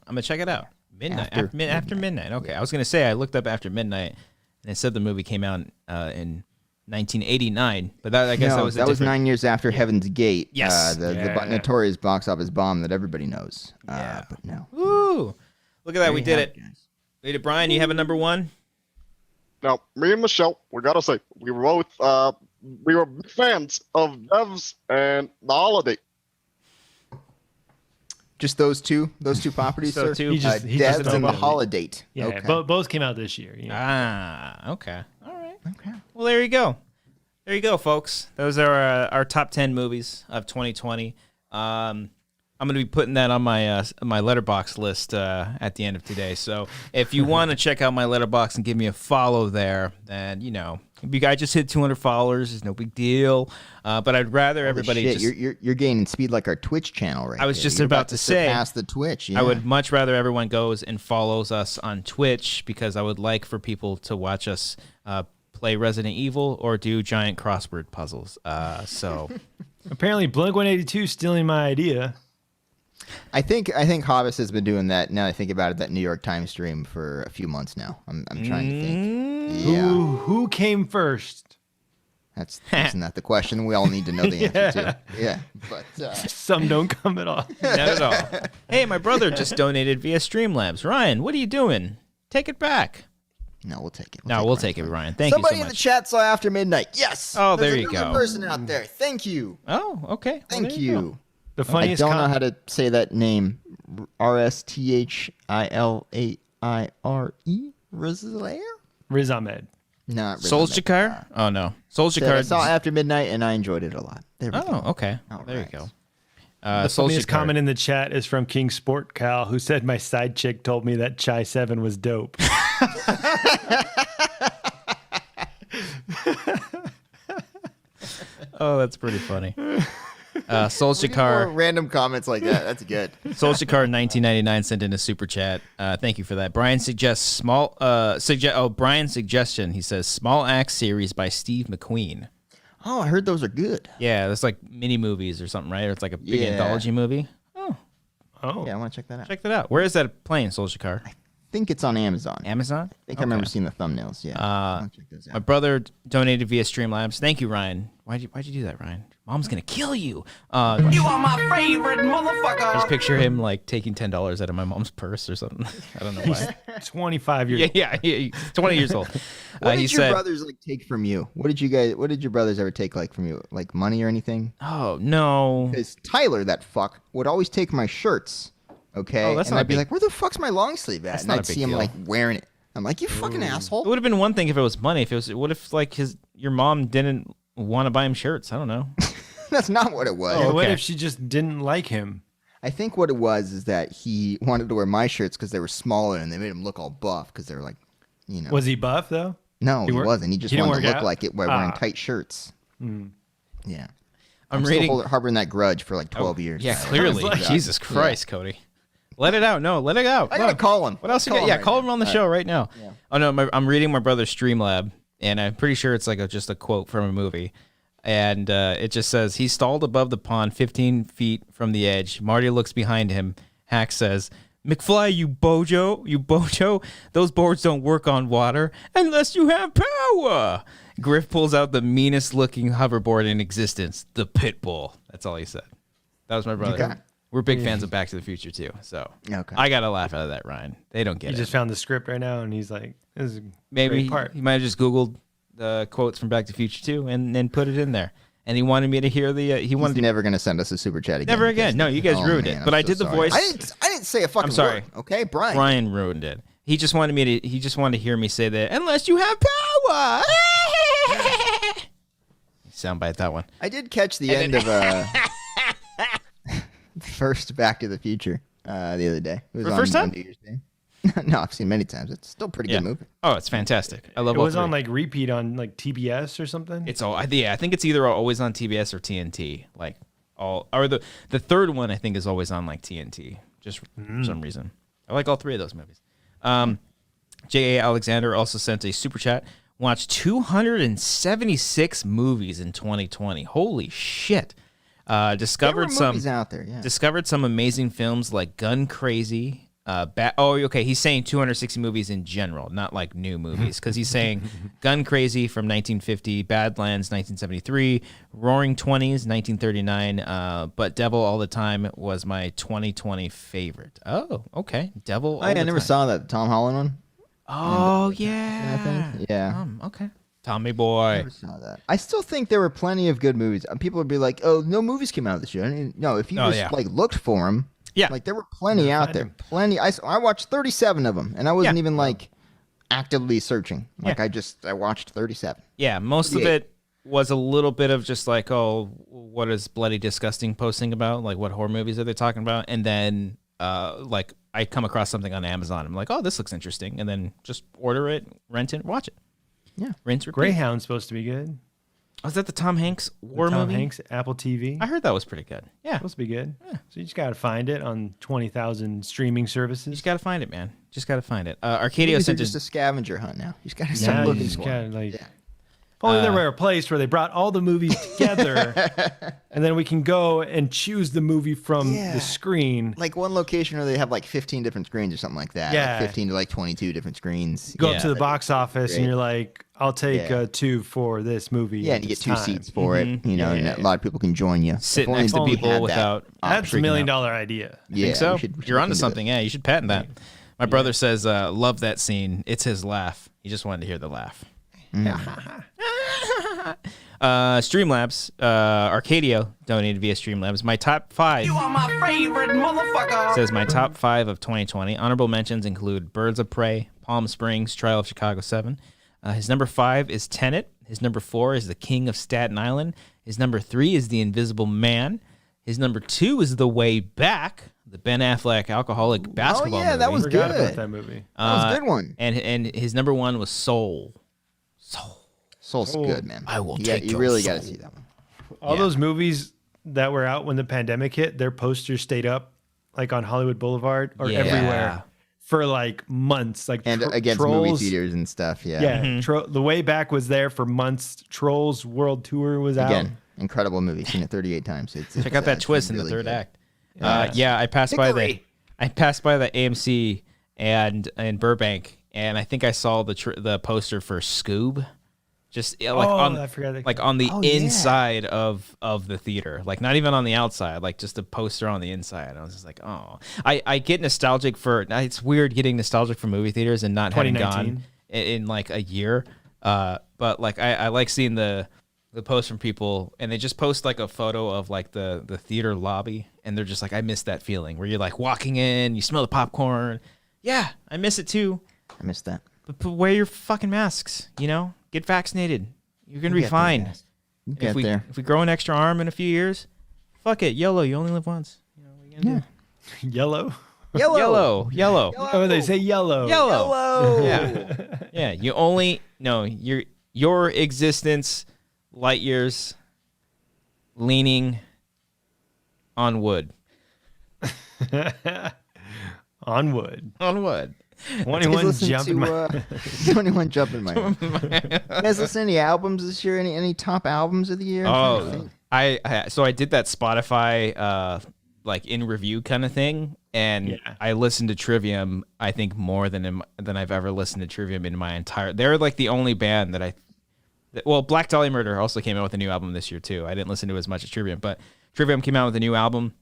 Midnight. After Midnight. Okay. I was going to say, I looked up After Midnight, and it said the movie came out in 1989. But I guess that was 9 years after Heaven's Gate. Yes. The notorious box office bomb that everybody knows. But no. Woo. Look at that. We did it. We did. Brian, you have a number one? Now, me and Michelle, we gotta say, we were both we were big fans of Devs and The Holiday. Just those two properties, sir? He just Devs and The Holiday. Yeah, okay. both came out this year. Ah, okay. All right. Okay. Well, there you go. There you go, folks. Those are our top 10 movies of 2020. I'm going to be putting that on my my Letterboxd list at the end of today. So if you want to check out my Letterboxd and give me a follow there, then, if you guys just hit 200 followers, it's no big deal. But I'd rather everybody just... You're gaining speed like our Twitch channel right I was just about to say... surpass the Twitch. Yeah. I would much rather everyone goes and follows us on Twitch, because I would like for people to watch us play Resident Evil or do giant crossword puzzles. So apparently Blink-182 stealing my idea. I think Hobbs has been doing that. Now I think about it, that New York Times stream for a few months now. I'm trying to think. Yeah. Who came first? Isn't that the question we all need to know the answer to? Yeah, but some don't come at all. Not at all. Hey, my brother just donated via Streamlabs. Ryan, what are you doing? Take it back. No, we'll take it. We'll take it, Ryan. Thank you so much. Somebody in the chat saw After Midnight. Yes. Oh, There's there you go. Person out there. Thank you. Oh, okay. Thank you. The I funniest don't know how to say that name. Rsthilaire? Riz Ahmed. Not really. Solskjaer? Oh no, Solskjaer. I saw After Midnight and I enjoyed it a lot. There we go. Oh, okay. All There right. you go. The funniest Solskjaer. comment in the chat is from King Sport Cal, who said my side chick told me that Chai 7 was dope. Oh, that's pretty funny. More Solskjaer. random comments like that. That's good. Solskjaer 1999 sent in a super chat. Thank you for that. Brian suggests Brian's suggestion. He says small act series by Steve McQueen. Oh, I heard those are good. Yeah, that's like mini movies or something, right? Or it's like a big Yeah. anthology movie. Oh, Yeah, I want to check that out. Check that out. Where is that playing, Solskjaer? I think it's on Amazon. Amazon? I think I remember seeing the thumbnails. Yeah. I wanna check those My out. brother donated via Streamlabs. Thank you, Ryan. Why'd you do that, Ryan? Mom's gonna kill you. You are my favorite motherfucker. Just picture him like taking $10 out of my mom's purse or something. I don't know why. 25 years. yeah, he's 20 years old. What He did your said, brothers like take from you? What did your brothers ever take like from you? Like money or anything? "Oh no, Because Tyler, that fuck, would always take my shirts. Okay. Oh, that's and not I'd be big- like, where the fuck's my long sleeve at? That's And not a I'd big see him deal. like wearing it. I'm like, you fucking it asshole. would have been one thing if it was money. If it was, what if like your mom didn't want to buy him shirts? I don't know. That's not what it was. Yeah, What okay. if she just didn't like him? I think what it was is that he wanted to wear my shirts because they were smaller and they made him look all buff because they were like, you know. Was he buff, though? No, he wor- wasn't. He just he didn't wanted to work look out? like it by wearing Ah. tight shirts. Yeah. I'm still reading. harboring that grudge for like 12 years. Yeah, clearly. like- Jesus Christ, Cody. Let it out. No, let it out. I gotta Look. call him. What else you Call got? him Yeah, right call now. him on the show right now. Oh no, I'm reading my brother's Streamlab, and I'm pretty sure it's like just a quote from a movie, and it just says he stalled above the pond, 15 feet from the edge. Marty looks behind him. Hack says, "McFly, you bojo, those boards don't work on water unless you have power." Griff pulls out the meanest looking hoverboard in existence, the Pitbull. That's all he said. That was my brother. Okay. We're big fans of Back to the Future too, so Okay. I got a laugh out of that, Ryan. They don't get He it. just found the script right now, and he's like, "This is a Maybe great part." he might have just Googled the quotes from Back to the Future 2 and then put it in there. And he wanted me to hear the. He He's wanted to, never gonna send us a super chat again. never because- again. No, you guys Oh, ruined man, it. I'm But I so did the sorry. voice. I didn't say a fucking sorry. word. Okay, Brian. Brian ruined it. He just wanted me to. He just wanted to hear me say that. Unless you have power. Soundbite that one. I did catch the end of first Back to the Future the other day. It was For the on, first time? on New Year's Day. No, I've seen it many times. It's still a pretty good movie. Oh, it's fantastic. I love It all was three. on like repeat on like TBS or something. It's all. Yeah, I think it's either always on TBS or TNT. Like all, or the third one I think is always on like TNT. Just for some reason. I like all three of those movies. J.A. Alexander also sent a super chat. Watched 276 movies in 2020. Holy shit! There Discovered were some movies out there. Yeah. discovered some amazing films like Gun Crazy. Okay. He's saying 260 movies in general, not like new movies, because he's saying Gun Crazy from 1950, Badlands 1973, Roaring Twenties 1939, but Devil All the Time was my 2020 favorite. Oh, okay. Devil. All I the never Time. saw that Tom Holland one. Oh yeah. I think. Yeah. Okay. Tommy boy. Never saw that. I still think there were plenty of good movies. People would be like, "Oh, no movies came out this year." I mean, no, if you Oh, just yeah. like looked for them, Yeah. like there were plenty out find there. 'em. Plenty. I watched 37 of them, and I wasn't Yeah. even like actively searching. Like Yeah. I watched 37. Yeah, most of Yeah. it was a little bit of just like, oh, what is Bloody Disgusting posting about? Like, what horror movies are they talking about? And then, like, I come across something on Amazon. I'm like, oh, this looks interesting. And then just order it, rent it, watch it. Yeah. Rinse, repeat. Greyhound's supposed to be good. Was that the Tom Hanks war Tom movie? Hanks, Apple TV. I heard that was pretty good. Yeah. Supposed to be good. So you just gotta find it on 20,000 streaming You services. just got to find it, man. Just got to find it. Arcadio Movies are sent just a a scavenger hunt now. You just gotta start Now you looking just for gotta 'em. like. Yeah. If only there were a place where they brought all the movies together, and then we can go and choose the movie from Yeah. the screen. Like one location where they have like 15 different screens or something like that. Yeah. Like 15 to like 22 different screens. Go Yeah. up to the box office, and great. you're like, "I'll take Yeah. 2 for this movie." Yeah, at and you get this 2 time. seats for it. You know, and a lot of people can join you. sit If only next to we people had that without. That's a freaking $1 million out. idea. Yeah, Think so? we should You're look onto into something. it. Yeah, you should patent that. My brother says, love that scene. It's his laugh. He just wanted to hear the laugh. Streamlabs, Arcadio donated via Streamlabs. My top 5 You are my favorite motherfucker. says my top 5 of 2020. Honorable mentions include Birds of Prey, Palm Springs, Trial of Chicago 7. His number 5 is Tenet. His number 4 is The King of Staten Island. His number 3 is The Invisible Man. His number 2 is The Way Back, the Ben Affleck alcoholic basketball movie. that was Forgot good. about that movie. That was a good one. And his number 1 was Soul. Soul's good, man. I will you take You your really got to soul. see that one. All those movies that were out when the pandemic hit, their posters stayed up like on Hollywood Boulevard or everywhere for like months. Like And against Trolls, movie theaters and stuff. Yeah. Yeah, The Way Back was there for months. Trolls World Tour was out. Again, incredible movie. Seen it 38 times. Check out that twist in the third act. act. I passed by the AMC and Burbank, and I think I saw the poster for Scoob. Just I forgot that- on the inside of the theater, like not even on the outside, like just a poster on the inside. I was just like, oh, I get nostalgic for. It's weird getting nostalgic for movie theaters and not having gone 2019. in like a year. But like I like seeing the post from people, and they just post like a photo of like the theater lobby, and they're just like, I miss that feeling where you're like walking in, you smell the popcorn. Yeah, I miss it too. I missed that. But wear your fucking masks, Get vaccinated. You're going to be fine. Get there. If we grow an extra arm in a few years, fuck it. YOLO. You only live once. What are you gonna do? Yellow. Yellow. Oh, they say yellow. Yellow. Yeah. Yeah. You only your existence light years leaning on wood. On wood. On wood. 21 jumping my 21 jumping my head. You guys listen to any albums this year? Any top albums of the year? So I did that Spotify like in review kind of thing, and I listened to Trivium I think more than I've ever listened to Trivium in my entire. They're like the only band that Black Dahlia Murder also came out with a new album this year too. I didn't listen to as much as Trivium, but Trivium came out with a new album.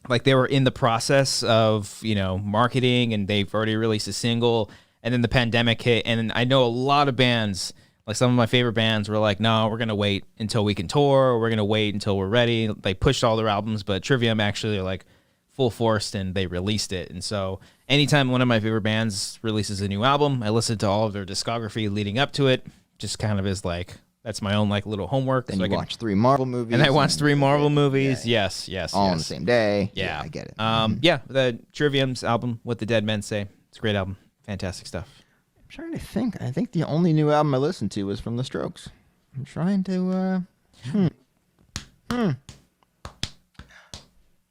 Like they were in the process of, marketing, and they've already released a single, and then the pandemic hit. And I know a lot of bands, like some of my favorite bands were like, no, we're going to wait until we can tour. Or we're going to wait until we're ready. They pushed all their albums, but Trivium actually like full forced and they released it. And so anytime one of my favorite bands releases a new album, I listen to all of their discography leading up to it, just kind of as like, that's my own like little homework. Then you watch 3 Marvel movies. And I watched 3 Marvel movies. Yeah. Yes. All on the same day. Yeah. I get it. The Trivium's album, What the Dead Men Say. It's a great album. Fantastic stuff. I'm trying to think. I think the only new album I listened to was from The Strokes. I'm trying to.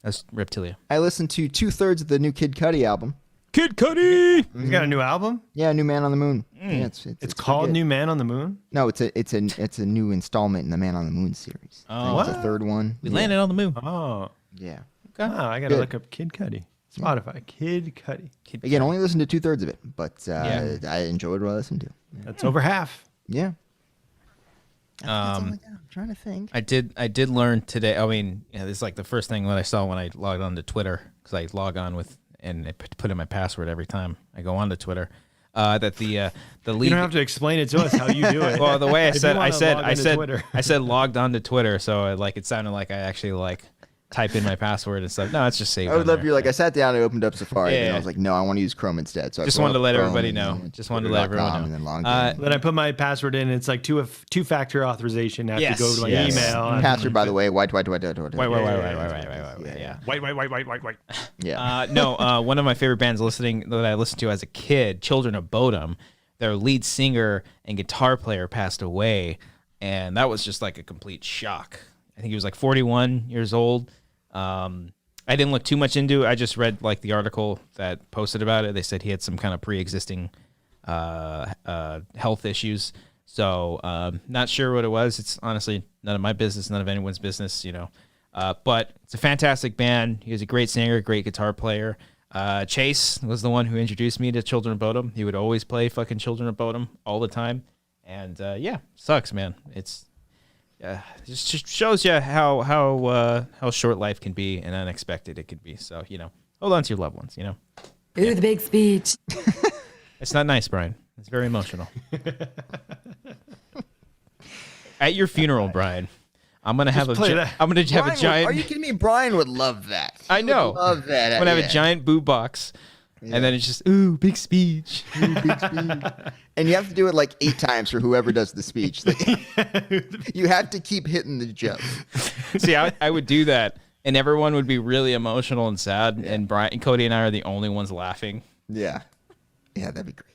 That's Reptilia. I listened to 2/3 of the new Kid Cudi album. Kid Cudi! He's got a new album? Yeah, New Man on the Moon. Yeah, It's pretty called good. New Man on the Moon? No, it's a new installment in the Man on the Moon series. Oh. It's the 3rd one. We landed on the moon. Oh. Yeah. I got to Good. look up Kid Cudi. Spotify. Kid Cudi. Again, only listened to 2/3 of it, but I enjoyed what I listened to. That's over half. Yeah. That's all I got. I'm trying to think. I did learn today. I mean, this is like the first thing that I saw when I logged on to Twitter, because I log on with and I put in my password every time I go on to Twitter. That the You league. don't have to explain it to us how you do it. Well, the way I If you said, wanna log into Twitter. I said logged on to Twitter, so it sounded like I actually like type in my password and stuff. No, it's just saved. I would on love there. you. Like I sat down and opened up Safari, and Yeah. I was like, no, I want to use Chrome instead. So Just I wanted to let Chrome everybody and know. then Just wanted to let everyone Twitter.com know. And then logged in. Then I put my password in. It's like two-factor authorization. I have Yes, to go to my yes. email. Password, by the way, white. Wait, Yeah. yeah. Yeah. One of my favorite bands that I listened to as a kid, Children of Bodom, their lead singer and guitar player passed away, and that was just like a complete shock. I think he was like 41 years old. I didn't look too much into it. I just read like the article that posted about it. They said he had some kind of pre-existing health issues. So not sure what it was. It's honestly none of my business, none of anyone's business, but it's a fantastic band. He was a great singer, great guitar player. Chase was the one who introduced me to Children of Bodom. He would always play fucking Children of Bodom all the time. And sucks, man. It's just shows you how short life can be and unexpected it can be. So, hold on to your loved ones, Ooh, the big speech. It's not nice, Brian. It's very emotional. At your funeral, Brian, I'm gonna have play that. I'm gonna have Brian a giant. Are you kidding me? Brian would love that. I He would know. love that. I'm gonna have yeah. a giant boo box, and then it's just big speech. And you have to do it like 8 times for whoever does the speech. Like, you have to keep hitting the joke. See, I would do that, and everyone would be really emotional and sad, and Brian, Cody, and I are the only ones laughing. Yeah. Yeah, that'd be great.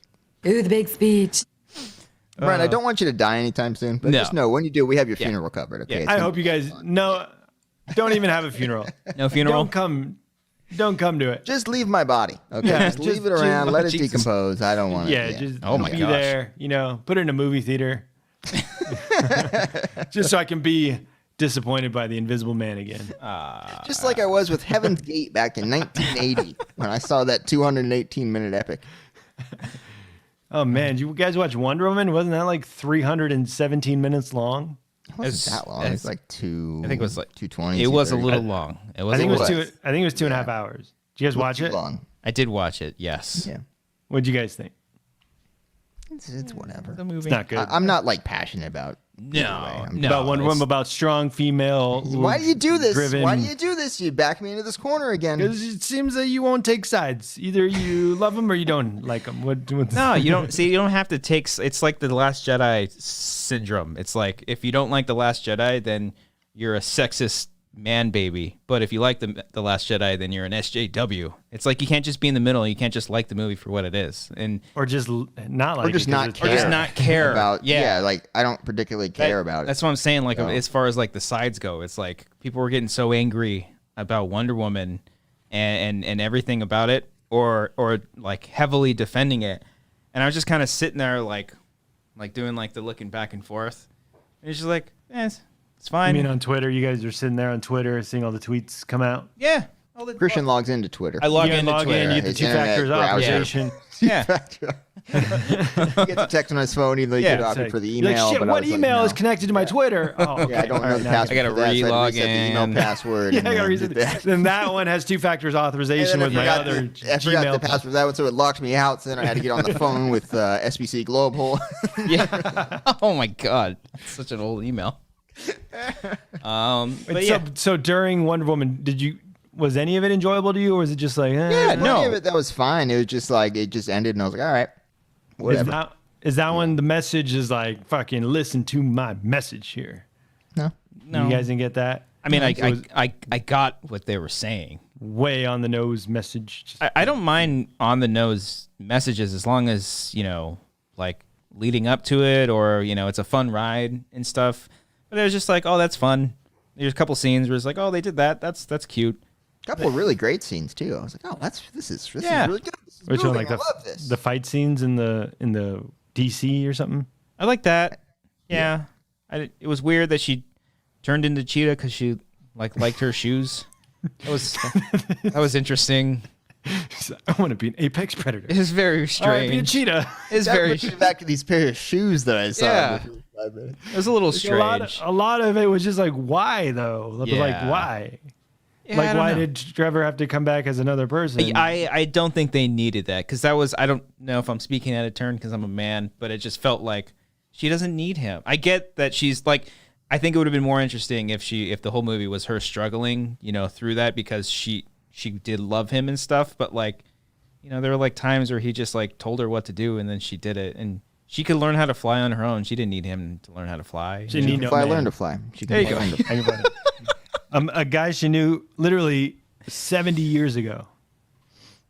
Ooh, the big speech. Brian, I don't want you to die anytime soon, but No. just know when you do, we have your funeral covered. Okay. Yeah. It's I gonna hope be you guys fun. don't even have a funeral. No funeral. Don't come to it. Just leave my body. Okay. Yeah, just leave just- it around. just- Let it Jesus. decompose. I don't want it. Yeah, just Oh my be gosh. there. Put it in a movie theater, just so I can be disappointed by the Invisible Man again. Just like I was with Heaven's Gate back in 1980 when I saw that 218-minute epic. Oh man, you guys watch Wonder Woman? Wasn't that like 317 minutes long? It wasn't that long. It was like 2. I think it was like 220. It was a 230. little long. It was. I think it was was. two. I think it was 2.5 hours. Did you guys watch Too it? long. I did watch it. Yes. Yeah. What'd you guys think? It's whatever. The movie. It's not good. I'm not like passionate about. No. I'm No. About Wonder it's- Woman, about strong female. Why do you do this? Driven. Why do you do this? You back me into this corner again. Because it seems that you won't take sides. Either you love them or you don't like them. No, you don't. See, you don't have to take. It's like the Last Jedi syndrome. It's like if you don't like the Last Jedi, then you're a sexist man baby. But if you like the Last Jedi, then you're an SJW. It's like you can't just be in the middle. You can't just like the movie for what it is, and Or just not like Or just it 'cause not it's care. or just not care about. Yeah, Like I don't particularly care about it. That's what I'm saying. Like So- as far as like the sides go, it's like people were getting so angry about Wonder Woman and everything about it, or like heavily defending it, and I was just kind of sitting there like doing like the looking back and forth, and it's just like, it's I fine. mean, on Twitter, you guys are sitting there on Twitter seeing all the tweets come out. Yeah. Christian logs into Twitter. I log You into log Twitter. in, you get the His internet two-factor browser. authorization. Yeah. He gets a text on his phone. He Yeah, get offered Like, for the you're email. like, shit, but I what was like, email no. is connected to my Twitter? Oh, okay. Yeah, I don't All know right, the now password. I gotta for that, so I had to re-log reset the email in. password. Yeah, and I gotta then reset did it. that. Then that one has two-factor And authorization then with my other I forgot Gmail. the password for that one, so it locked me out. So then I had to get on the phone with SBC Global. Yeah. Oh my god, that's such an old email. But Wait, yeah, so during Wonder Woman, was any of it enjoyable to you, or was it just like, Yeah, no. Plenty of it that was fine. It was just like it just ended, and I was like, all right, whatever. Is that when the message is like, fucking listen to my message here? No. no. You guys didn't get that? I mean, So it was I got what they were saying. way on the nose message. Just- I don't mind on the nose messages as long as, like leading up to it or, it's a fun ride and stuff. But it was just like, oh, that's fun. There's a couple scenes where it's like, oh, they did that. That's cute. A couple of really great scenes too. I was like, oh, this is Yeah. really good. This is Which one, moving. like I love this. the fight scenes in the DC or something? I like that. Yeah. It was weird that she turned into Cheetah because she liked her shoes. That was interesting. I want to be an apex predator. It was very All right, be a strange. cheetah. It's That very. brings me back to these pair of shoes that I saw. Yeah. before 5 minutes. It was a little strange. A lot of it was just like, why though? Like, Yeah. why? Yeah, I Like, don't why know. did Trevor have to come back as another person? I don't think they needed that because that was, I don't know if I'm speaking out of turn because I'm a man, but it just felt like she doesn't need him. I get that she's like, I think it would have been more interesting if the whole movie was her struggling, through that because she did love him and stuff, but like, there were like times where he just like told her what to do and then she did it and she could learn how to fly on her own. She didn't need him to learn how to fly. She didn't need no Fly, man. learn to fly. She can There you fly, go. learn to fly. I can find it. A guy she knew literally 70 years ago.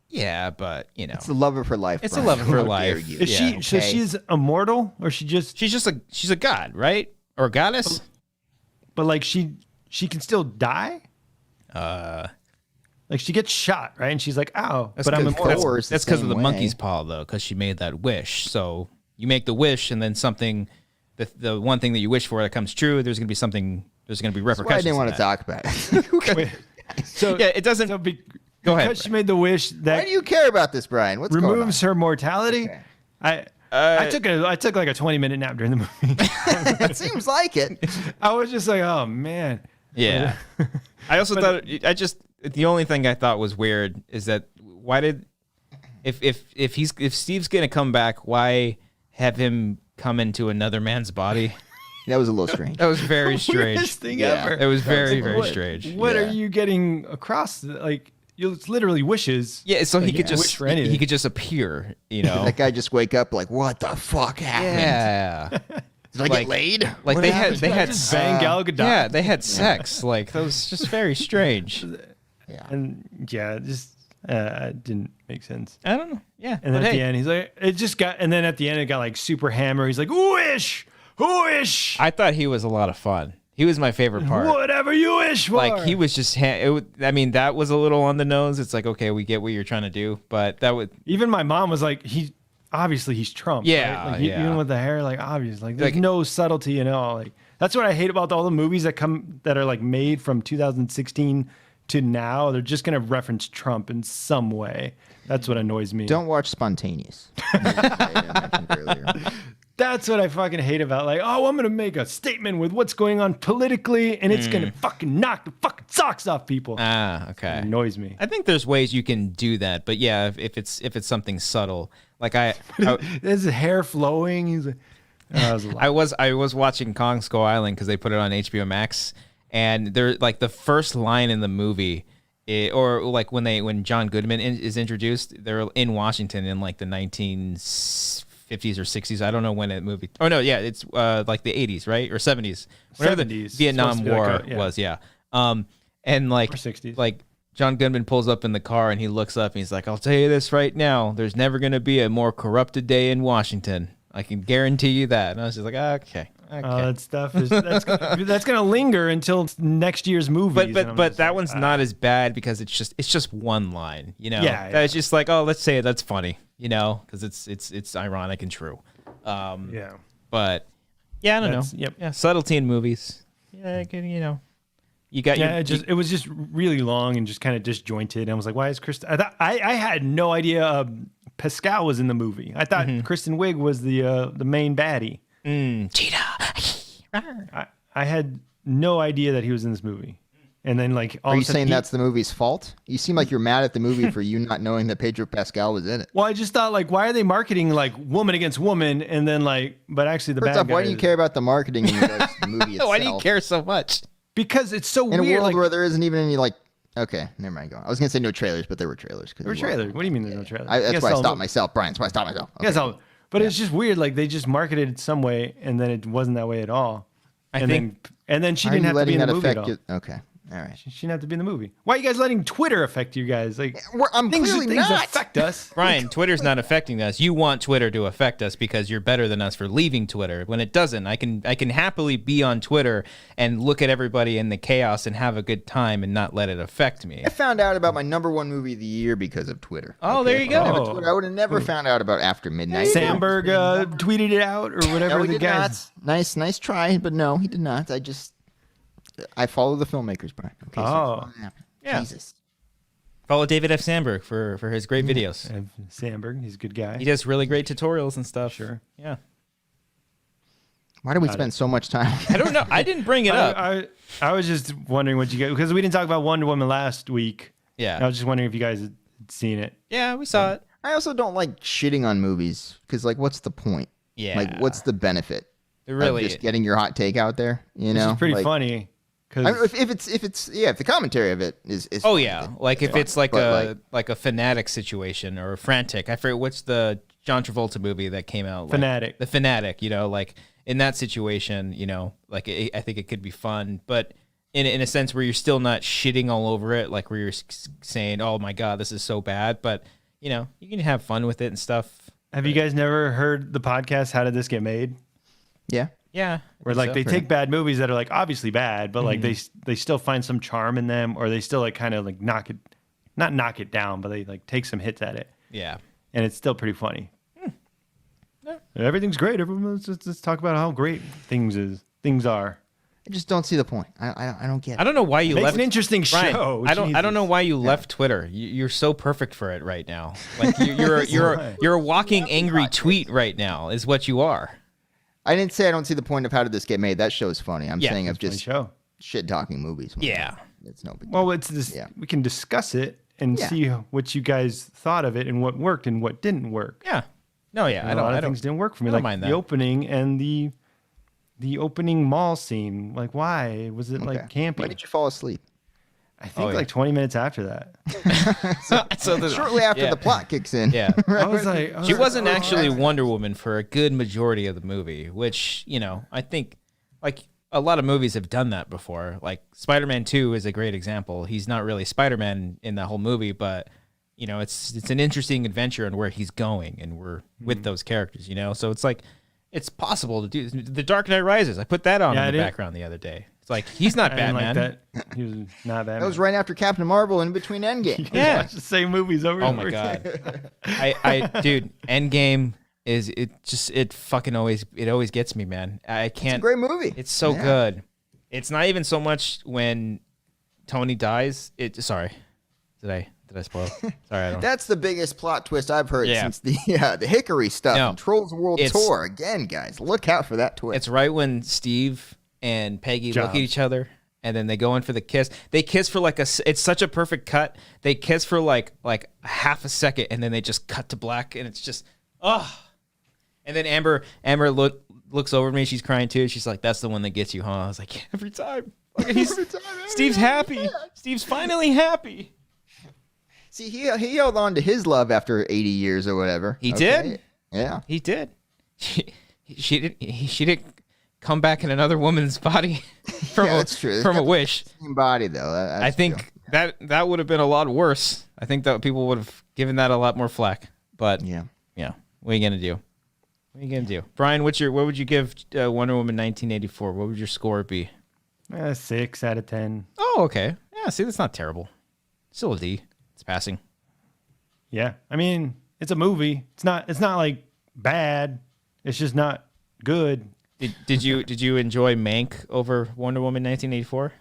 Yeah, but It's the love of her life. It's the Brian. love of her How dare life. you. Is Yeah, she? So okay. she's immortal, or she's a god, right? Or goddess? but like she can still die. Like she gets shot, right? And she's like, "Ow!" That's But I'm 'cause immortal. Thor is the That's because of same the way. monkey's paw, though, because she made that wish. So you make the wish, and then something, the one thing that you wish for that comes true, there's going to be something, there's going to be That's why I repercussions. didn't want to to that. talk about it. Wait, so Yeah, it doesn't. So Go ahead, because she made the wish Why that do you care about this, Brian? What's going on? removes her mortality. Okay. I took like a 20-minute nap during the movie. It seems like it. I was just like, oh man. Yeah. I also thought the only thing I thought was weird is that why did if Steve's gonna come back, why have him come into another man's body? That was a little strange. That was very Weirdest strange. thing Yeah. ever. It was very, very What- strange. What Yeah. are you getting across? Like, it's literally wishes. Yeah, so he Like, could you wish just for anything. he could just appear, you know. That guy just wake up like, what the fuck happened? Yeah. Did I Like- get laid? Like What they happened? had Just bang Gal Gadot. yeah, they had sex. Like that was just very strange. And yeah, it just it didn't make sense. I don't know. Yeah. And but then at hey, the end, he's like, it just got. And then at the end, it got like super hammer. He's like, wish, I thought he was a lot of fun. He was my favorite part. whatever you wish for. Like he was just I mean that was a little on the nose. It's like, okay, we get what you're trying to do, but that would Even my mom was like, obviously he's Trump. Yeah, right? Like, yeah. Even with the hair, like obvious, like there's Like- no subtlety in it all. Like that's what I hate about all the movies that are like made from 2016 to now. They're just gonna reference Trump in some way. That's what annoys me. Don't watch Spontaneous. I mentioned earlier. That's what I fucking hate about, like, oh, I'm gonna make a statement with what's going on politically, and it's gonna fucking knock the fucking socks off people. okay. It annoys me. I think there's ways you can do that, but yeah, if it's something subtle, like His hair flowing. He's like, that was a lot. I was watching Kong Skull Island because they put it on HBO Max, and they're like the first line in the movie, or like when John Goodman is introduced, they're in Washington in like the 1950s or 60s. I don't know when it movie. Oh no, yeah, it's like the 80s, right, or 70s, whenever the 70s. Vietnam Supposed to be War like was. Yeah, and like Or 60s. like John Goodman pulls up in the car and he looks up and he's like, "I'll tell you this right now, there's never gonna be a more corrupted day in Washington. I can guarantee you that." And I was just like, okay. That stuff is that's gonna linger until next year's movies. and I'm But just that like, one's not as bad because it's just one line, you know. Yeah, yeah. That's just like, oh, let's say that's funny, you know, because it's ironic and true. Yeah. But yeah, I don't That's- know. yep. Yeah, subtlety in movies. Yeah, you know, you got Yeah, your it was just really long and just kind of disjointed. And I was like, why is Kristen? I had no idea Pascal was in the movie. I thought Kristen Wiig was the main baddie. cheetah. I had no idea that he was in this movie. And then like all Are of you a sudden saying that's the movie's fault? You seem like you're mad at the movie for you not knowing that Pedro Pascal was in it. Well, I just thought like, why are they marketing like woman against woman, and then like, but actually the First bad off, guy why do you is- care about the marketing in regards to the movie itself? Why do you care so much? Because it's so In a weird. world Like, where there isn't even any like, okay, never mind. Go on. I was gonna say no trailers, but there were trailers. there were trailers. What do you mean there's no trailer? That's why I stopped myself, Brian. That's why I stopped myself. Okay. Yes, but it's just weird. Like they just marketed it some way, and then it wasn't that way at all. I think and then she Why are didn't you have to be letting in the that movie at affect all. you? Okay, all right. She didn't have to be in the movie. Why are you guys letting Twitter affect you guys? Like I'm things clearly not. affect us. Brian, Twitter's not affecting us. You want Twitter to affect us because you're better than us for leaving Twitter. When it doesn't, I can happily be on Twitter and look at everybody in the chaos and have a good time and not let it affect me. I found out about my #1 movie of the year because of Twitter. Oh, there you go. I would have never found out about After Midnight. Sandberg tweeted it out or whatever No, he the did guy. not. Nice try, but no, he did not. I follow the filmmakers, Brian. Okay, so Oh. it's not happening. Yeah. Jesus. Follow David F. Sandberg for his great videos. Sandberg, he's a good guy. He does really great tutorials and stuff. Sure. Yeah. Why do we spend so much time? I don't know. I didn't bring it up. I was just wondering what you guys, because we didn't talk about Wonder Woman last week. Yeah. I was just wondering if you guys had seen it. Yeah, we saw it. I also don't like shitting on movies because, like, what's the point? Yeah. Like, what's the benefit? It really of just getting your hot take out there. You know, It's pretty Like, funny. I mean, if the commentary of it is Oh yeah, like if it's like But, a fanatic situation or a frantic. I forget what's the John Travolta movie that came out. Like, Fanatic. The Fanatic. You know, like in that situation, you know, like I think it could be fun, but in a sense where you're still not shitting all over it, like where you're saying, "Oh my god, this is so bad," but you know, you can have fun with it and stuff. Have you guys never heard the podcast How Did This Get Made? Yeah. Yeah, Where like they take bad movies that are like obviously bad, but like they still find some charm in them, or they still like kind of like not knock it down, but they like take some hits at it, Yeah. and it's still pretty funny. Everything's great. Everyone, let's talk about how great things are. I just don't see the point. I don't get it. I don't know why you Makes left an interesting Brian, show. I don't know Jesus. why you left Twitter. You're so perfect for it right now. Like you're a walking angry tweet right now is what you are. I didn't say I don't see the point of How Did This Get Made. That show's funny. I'm Yeah, saying of Funny just show. shit talking movies. Yeah. It's no big deal. Well, it's this. Yeah. We can discuss it and Yeah. see what you guys thought of it and what worked and what didn't work. Yeah. No, yeah. And a lot of things didn't work for me. I don't Like mind the that. opening and the the opening mall scene. Like, why was it like Okay. campy? When did you fall asleep? I think yeah. like 20 minutes after that. Shortly after the plot kicks in. Yeah. I was like, She wasn't actually Wonder Woman for a good majority of the movie, which, I think like a lot of movies have done that before. Like Spider-Man 2 is a great example. He's not really Spider-Man in that whole movie, but it's an interesting adventure on where he's going, and we're with those characters, So it's like it's possible to do. The Dark Knight Rises, I put that on in the background the other day. It's like he's not I didn't Batman. like that. He was not Batman. That was right after Captain Marvel and in between Endgame. Yeah. Watch the same movies over Oh and my over god. again. Dude, Endgame it fucking always gets me, man. I can't. It's a great movie. It's so good. It's not even so much when Tony dies. Sorry, did I spoil? Sorry, I don't. That's the biggest plot twist I've heard Yeah. since the Hickory stuff No. and Trolls World Tour. Again, guys, look out for that twist. It's right when Steve and Peggy look at each other, and then they go in for the kiss. They kiss for like it's such a perfect cut. They kiss for like half a second, and then they just cut to black, and it's just And then Amber looks over at me. She's crying too. She's like, "That's the one that gets you, huh?" I was like, yeah, every time. Steve's happy. Steve's finally happy. See, he held on to his love after 80 years or whatever. He did. Yeah. He did. She didn't come back in another woman's body from that's true. From a wish. Same body though. I think that would have been a lot worse. I think that people would have given that a lot more flack. But Yeah. what are you gonna do? What are you gonna do, Brian? What would you give Wonder Woman 1984? What would your score be? 6 out of 10. Oh, okay. Yeah, see, that's not terrible. Still a D. It's passing. Yeah, I mean, it's a movie. It's not like bad. It's just not good. Did you enjoy Mank over Wonder Woman 1984?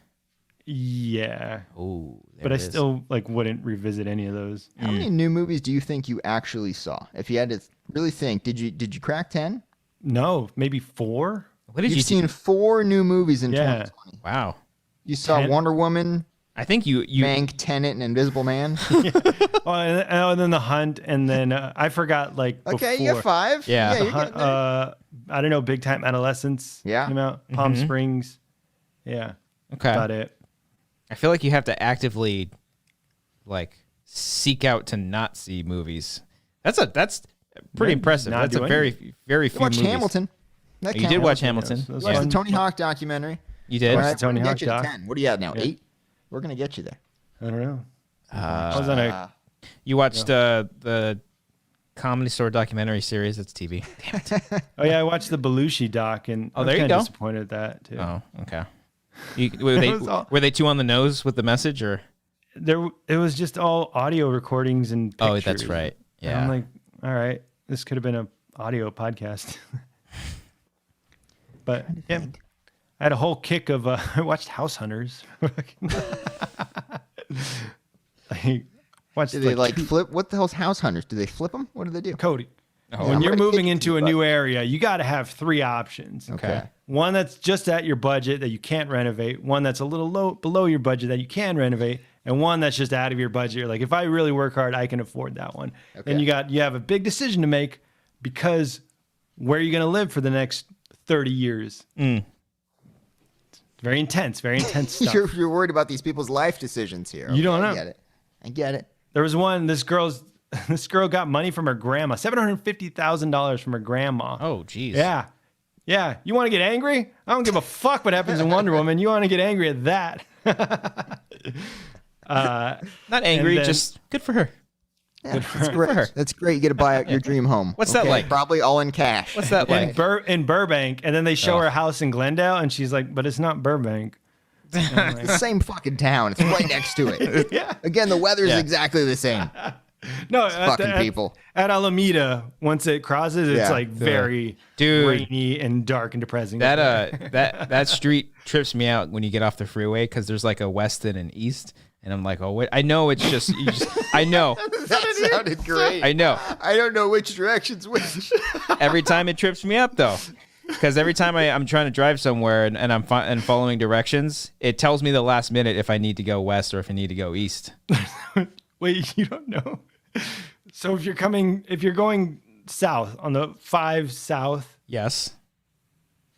Yeah, Oh, but I still wouldn't revisit any of those. How many new movies do you think you actually saw? If you had to really think, did you crack 10? No, maybe 4. What did You've you seen 4 new movies in Yeah. 2020. Wow. You saw 10? Wonder Woman, I think you Mank, Tenet, and Invisible Man. Oh, and then The Hunt, and then I forgot Okay, you before. got 5. Yeah. you're getting there. I don't know, Big Time Adolescence. Yeah. came out. Palm Springs. Yeah, okay. about it. I feel like you have to actively seek out to not see movies. That's pretty impressive. not That's do a very You few watched movies. Hamilton. That You did counts. watch Hamilton. Yes, that's You watched fun. the Tony Hawk documentary. You did. All Watched right, the Tony we're gonna Hawk get you to doc. 10. What are you at now? Yeah. 8? We're going to get you there. I don't know. I was on a You watched the Comedy Store documentary series. That's TV. Damn it. Oh yeah, I watched the Belushi doc, and I was there you kinda go. disappointed at that too. Oh, okay. was all- Were they too on the nose with the message, or? It was just all audio recordings and Oh, pictures. that's right. And Yeah. I'm like, all right, this could have been a audio podcast. But yeah, I had a whole kick of I watched House Hunters. I watched Do they two- flip? What the hell's House Hunters? Do they flip them? What do they do? Cody. Oh, When I'm you're gonna moving kick into you, a but- new area, you got to have 3 options. Okay. One that's just at your budget that you can't renovate, one that's a little low below your budget that you can renovate, and one that's just out of your budget. You're like, if I really work hard, I can afford that one. Okay. And you have a big decision to make because where are you going to live for the next 30 years? It's very intense stuff. You're worried about these people's life decisions here. You don't know. I get it. There was one, this girl got money from her grandma, $750,000 from her grandma. Oh, geez. Yeah. Yeah. You want to get angry? I don't give a fuck what happens in Wonder Woman. You want to get angry at that. Not angry, then- just good for her. Yeah, that's great. That's great. You get to buy out your dream home. What's that like? Probably all in cash. What's that like? in Burbank, and then they show her house in Glendale, and she's like, "But it's not Burbank." It's the same fucking town. It's right next to it. Yeah. Again, the weather's Yeah. exactly the same. No, fucking people. At Alameda, once it crosses, it's Yeah. very Dude. rainy and dark and depressing. That street trips me out when you get off the freeway because there's like a west and an east, and I'm like, oh wait, I know it's just, I know, That sounded great. I know. I don't know which direction's which. Every time it trips me up though, because every time I'm trying to drive somewhere and I'm following directions, it tells me the last minute if I need to go west or if I need to go east. Wait, you don't know? So if you're going south on the 5 south, Yes.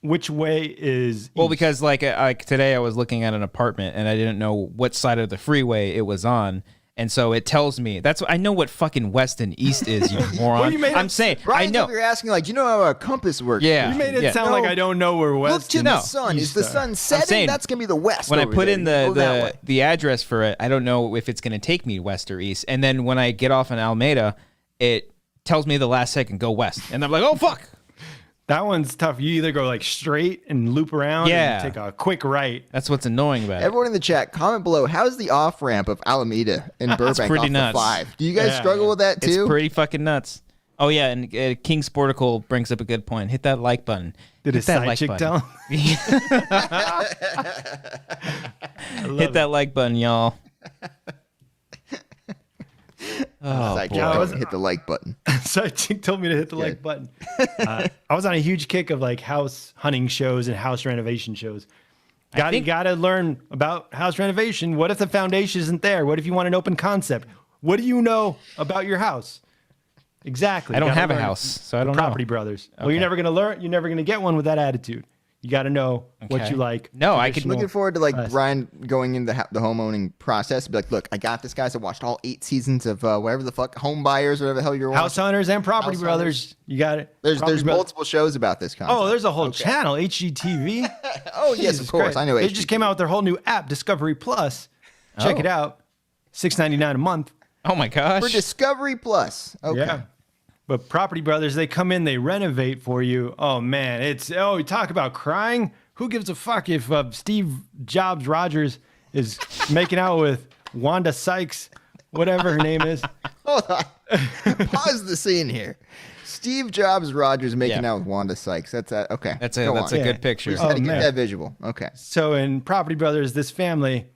which way is Well, east? because like today I was looking at an apartment and I didn't know what side of the freeway it was on. And so it tells me I know what fucking west and east is, you moron. you made I'm it- saying Brian's I know. over here asking, like, do you know how a compass works? Yeah. You made it Yeah. sound like I don't know where Look west to and the sun. Is east the are. sun setting? saying, That's going to be the west. When I over put there. in Go that way. the address for it, I don't know if it's going to take me west or east. And then when I get off in Alameda, it tells me the last second, go west. And I'm like, oh, fuck. That one's tough. You either go like straight and loop around Yeah. and take a quick right. That's what's annoying about it. Everyone in the chat, comment below. How's the off ramp of Alameda in Burbank pretty off nuts. the 5? Do you guys Yeah, struggle yeah. with that It's too? pretty fucking nuts. Oh, yeah. And King Sporticle brings up a good point. Hit that like button. Did Hit his that side like chick button. tell him? Hit that like button, y'all. Oh, Side boy. chick I told was- me to hit the like button. Side chick told me to hit the like button. I was on a huge kick of like house hunting shows and house renovation shows. Gotta learn about house renovation. What if the foundation isn't there? What if you want an open concept? What do you know about your house? Exactly. I don't Gotta have a learn house, so I the don't know. Property Brothers. Well, Okay. you're never gonna learn. You're never gonna get one with that attitude. You got to know what Okay. you like. No, I could- Traditional- Looking forward to like Us. Brian going into the home owning process. Be like, look, I got this, guys. I watched all 8 seasons of whatever the fuck, Home Buyers, whatever the hell you're House watching. Hunters and Property House Brothers. You got it. There's Property Brothers. multiple shows about this concept. Oh, there's a whole channel, HGTV. Oh yes, Jesus of course. Christ. I know. They just came out with their whole new app, Discovery Plus. Check Oh. it out. $6.99 a month. Oh, my gosh. for Discovery Plus. Okay. Yeah. But Property Brothers, they come in, they renovate for you. Oh man, you talk about crying. Who gives a fuck if Steve Jobs Rogers is making out with Wanda Sykes, whatever her name is? Hold on. Pause the scene here. Steve Jobs Rogers making Yeah. out with Wanda Sykes. That's that. Okay. That's Go a on. good picture. We just had to man. get that visual. Okay. So in Property Brothers, this family,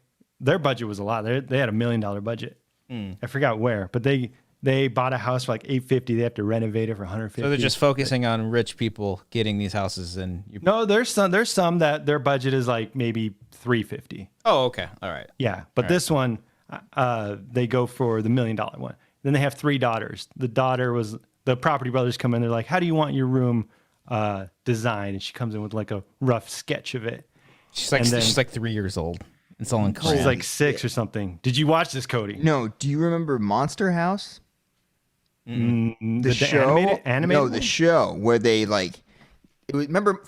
their budget was a lot. They had $1 million budget. I forgot where, but they bought a house for like $850. They have to renovate it for $150. So they're just focusing on rich people getting these houses, and you. No, there's some that their budget is like maybe $350. Oh, okay, all right. Yeah, but this one, they go for the $1 million one. Then they have 3 daughters. The Property Brothers come in. They're like, "How do you want your room designed?" And she comes in with like a rough sketch of it. She's like And then- she's like 3 years old. It's all in She's crayon. like 6 or something. Did you watch this, Cody? No, do you remember Monster House? The show? Animated? No, the show where they like. Remember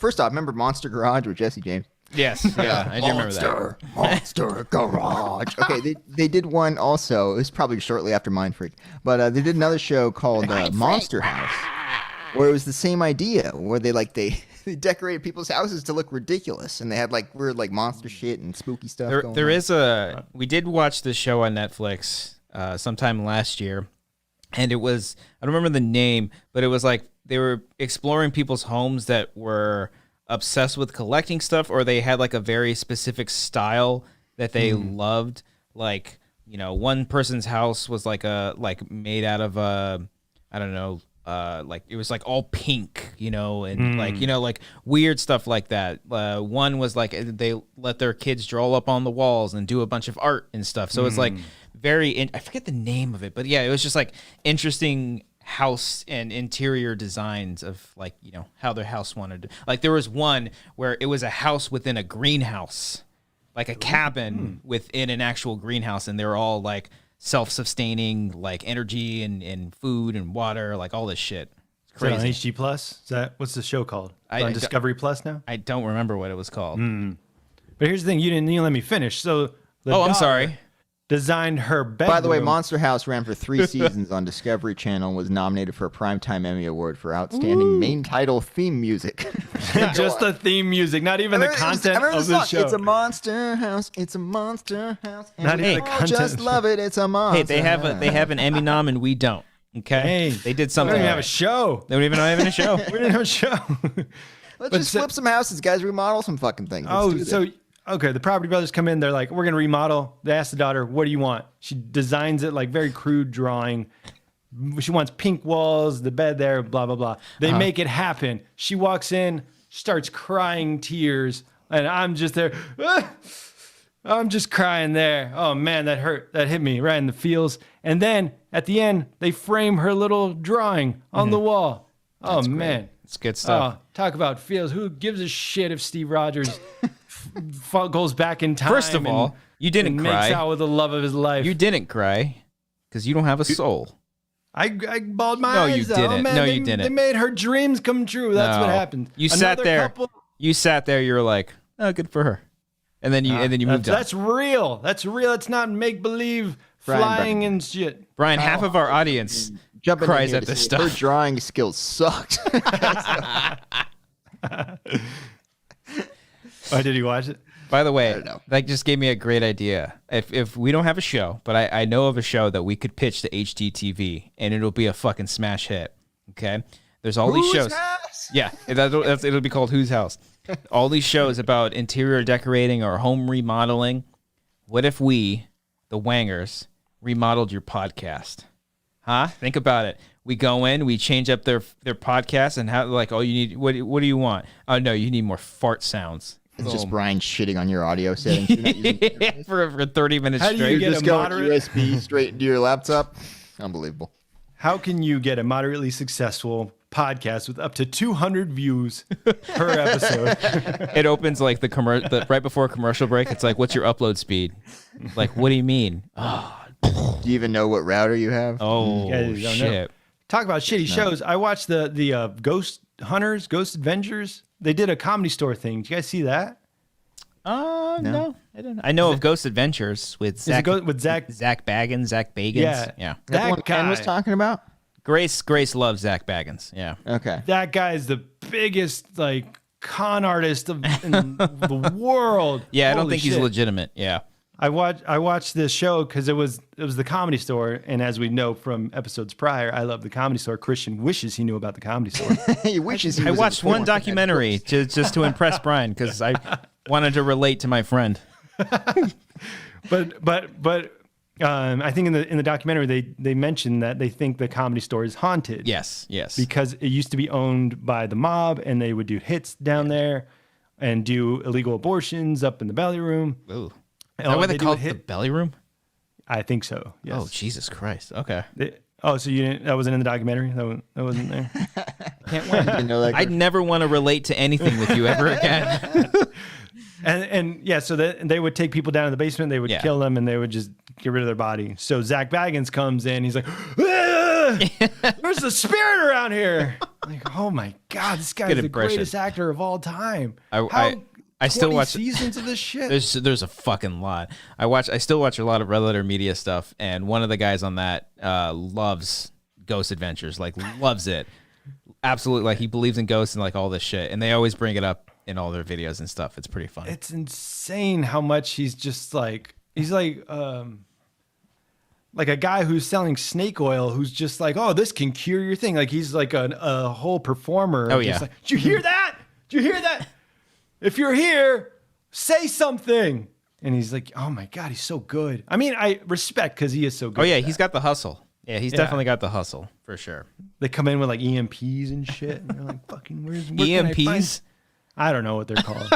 Monster Garage with Jesse James? Yes, yeah, I do remember that. Monster Garage. Okay, they did one also. It was probably shortly after Mind Freak, but they did another show called Monster House, where it was the same idea, where they they decorated people's houses to look ridiculous, and they had like weird like monster shit and spooky stuff. going There on. is we did watch this show on Netflix sometime last year, and it was, I don't remember the name, but it was like they were exploring people's homes that were obsessed with collecting stuff, or they had like a very specific style that they loved. Like, you know, one person's house was like made out of I don't know, like it was like all pink, you know, and like, you know, like weird stuff like that. One was like they let their kids draw up on the walls and do a bunch of art and stuff. So it's like I forget the name of it, but yeah, it was just like interesting house and interior designs of like, you know, how their house wanted to, like there was one where it was a house within a greenhouse, like a cabin within an actual greenhouse, and they're all like self-sustaining, like energy and food and water, like all this shit. It's Is that on crazy. HG Plus? What's the show called? I On don't- Discovery Plus now? I don't remember what it was called. But here's the thing, you didn't let me finish. So the Oh, I'm daughter sorry. Designed her bedroom. By the way, Monster House ran for 3 seasons on Discovery Channel, was nominated for a Primetime Emmy Award for Outstanding Main Title Theme Music. just the theme music, not even the content of the show. It's a monster house. It's a monster house. And Not we even the all content. just love it. It's a monster. Hey, they have an Emmy nom and we don't. Okay, Hey, they did We something. don't even have a right. show. They don't even have a show. We didn't have a show. Let's just flip some houses, guys. Remodel some fucking things. Let's do this. Okay, the Property Brothers come in. They're like, we're gonna remodel. They ask the daughter, what do you want? She designs it like very crude drawing. She wants pink walls, the bed there, blah blah blah. They make it happen. She walks in, starts crying tears, and I'm just there. I'm just crying there. Oh man, that hurt. That hit me right in the feels. And then at the end, they frame her little drawing on the wall. Oh man. It's good stuff. Oh, talk about feels. Who gives a shit if Steve Rogers goes back in time? First of all, you didn't and cry. Makes out with the love of his life. You didn't cry because you don't have a soul. I bawled my No, eyes you out. didn't. Oh, man, No, they, you didn't. They made her dreams come true. That's what No. happened. You sat Another there. couple- You sat there. You were like, "Oh, good for her," and then you moved on. That's real. That's real. It's not make believe flying and shit. Brian, half of our audience Jumping in cries here at to this see if Her stuff. drawing skills sucked. Oh, did you watch it? By the way, don't know. that just gave me a great idea. If we don't have a show, but I know of a show that we could pitch to HGTV, and it'll be a fucking smash hit. Okay, there's all these shows. Yeah, it'll be called Whose House. All these shows about interior decorating or home remodeling. What if we, the Wangers, remodeled your podcast? Huh? Think about it. We go in, we change up their podcast, and how like, oh, you need what do you want? Oh no, you need more fart sounds. It's just Brian shitting on your audio settings. You're not using- for 30 minutes How do you straight. get just a going moderate- USB straight into your laptop. Unbelievable. How can you get a moderately successful podcast with up to 200 views per episode? It opens like the right before a commercial break. It's like, what's your upload speed? Like, what do you mean? Do you even know what router you have? Oh guys don't know. shit! Talk about shitty shows. I watched the Ghost Hunters, Ghost Adventures. They did a Comedy Store thing. Did you guys see that? No, I don't. I know of Ghost Adventures with Is Zach, it with Zach? Zach Baggins, Zach Bagans. Yeah. yeah. That's the one Ken was talking about? Grace loves Zach Baggins. Yeah. Okay. That guy is the biggest like con artist in the world. Yeah, I don't Holy think he's shit. legitimate. Yeah. I watched this show because it was the Comedy Store, and as we know from episodes prior, I love the Comedy Store. Christian wishes he knew about the Comedy Store. He wishes he I was watched one informed. documentary just to impress Brian because I wanted to relate to my friend. but I think in the documentary they mentioned that they think the Comedy Store is haunted. Yes. because it used to be owned by the mob, and they would do hits down there and do illegal abortions up in the belly room. Ooh. Is Oh, that what they they do call a it? The hit- belly room? I think so. Yes. Oh, Jesus Christ. Okay. So you didn't? That wasn't in the documentary. That wasn't there. Can't wait. You know that I'd never want to relate to anything with you ever again. And yeah, so they would take people down in the basement. They would Yeah. kill them, and they would just get rid of their body. So Zach Baggins comes in. He's like, "Ah, "There's a spirit around here." I'm like, oh my god, this guy's Good the impression. greatest actor of all time. I still 20 watch seasons of this shit. There's a fucking lot. I still watch a lot of Red Letter Media stuff, and one of the guys on that loves Ghost Adventures, like loves it. Absolutely, like he believes in ghosts and like all this shit, and they always bring it up in all their videos and stuff. It's pretty fun. It's insane how much he's like a guy who's selling snake oil who's just like, oh, this can cure your thing. Like he's like a whole performer. Oh, Just yeah. like, did you hear that? Did you hear that? If you're here, say something. And he's like, oh my God, he's so good. I mean, I respect because he is so good. Oh yeah, at he's that. got the hustle. Yeah, he's definitely got the hustle for sure. They come in with like EMPs and shit. And you're like, fucking, where can I find-" EMPs. I don't know what they're called.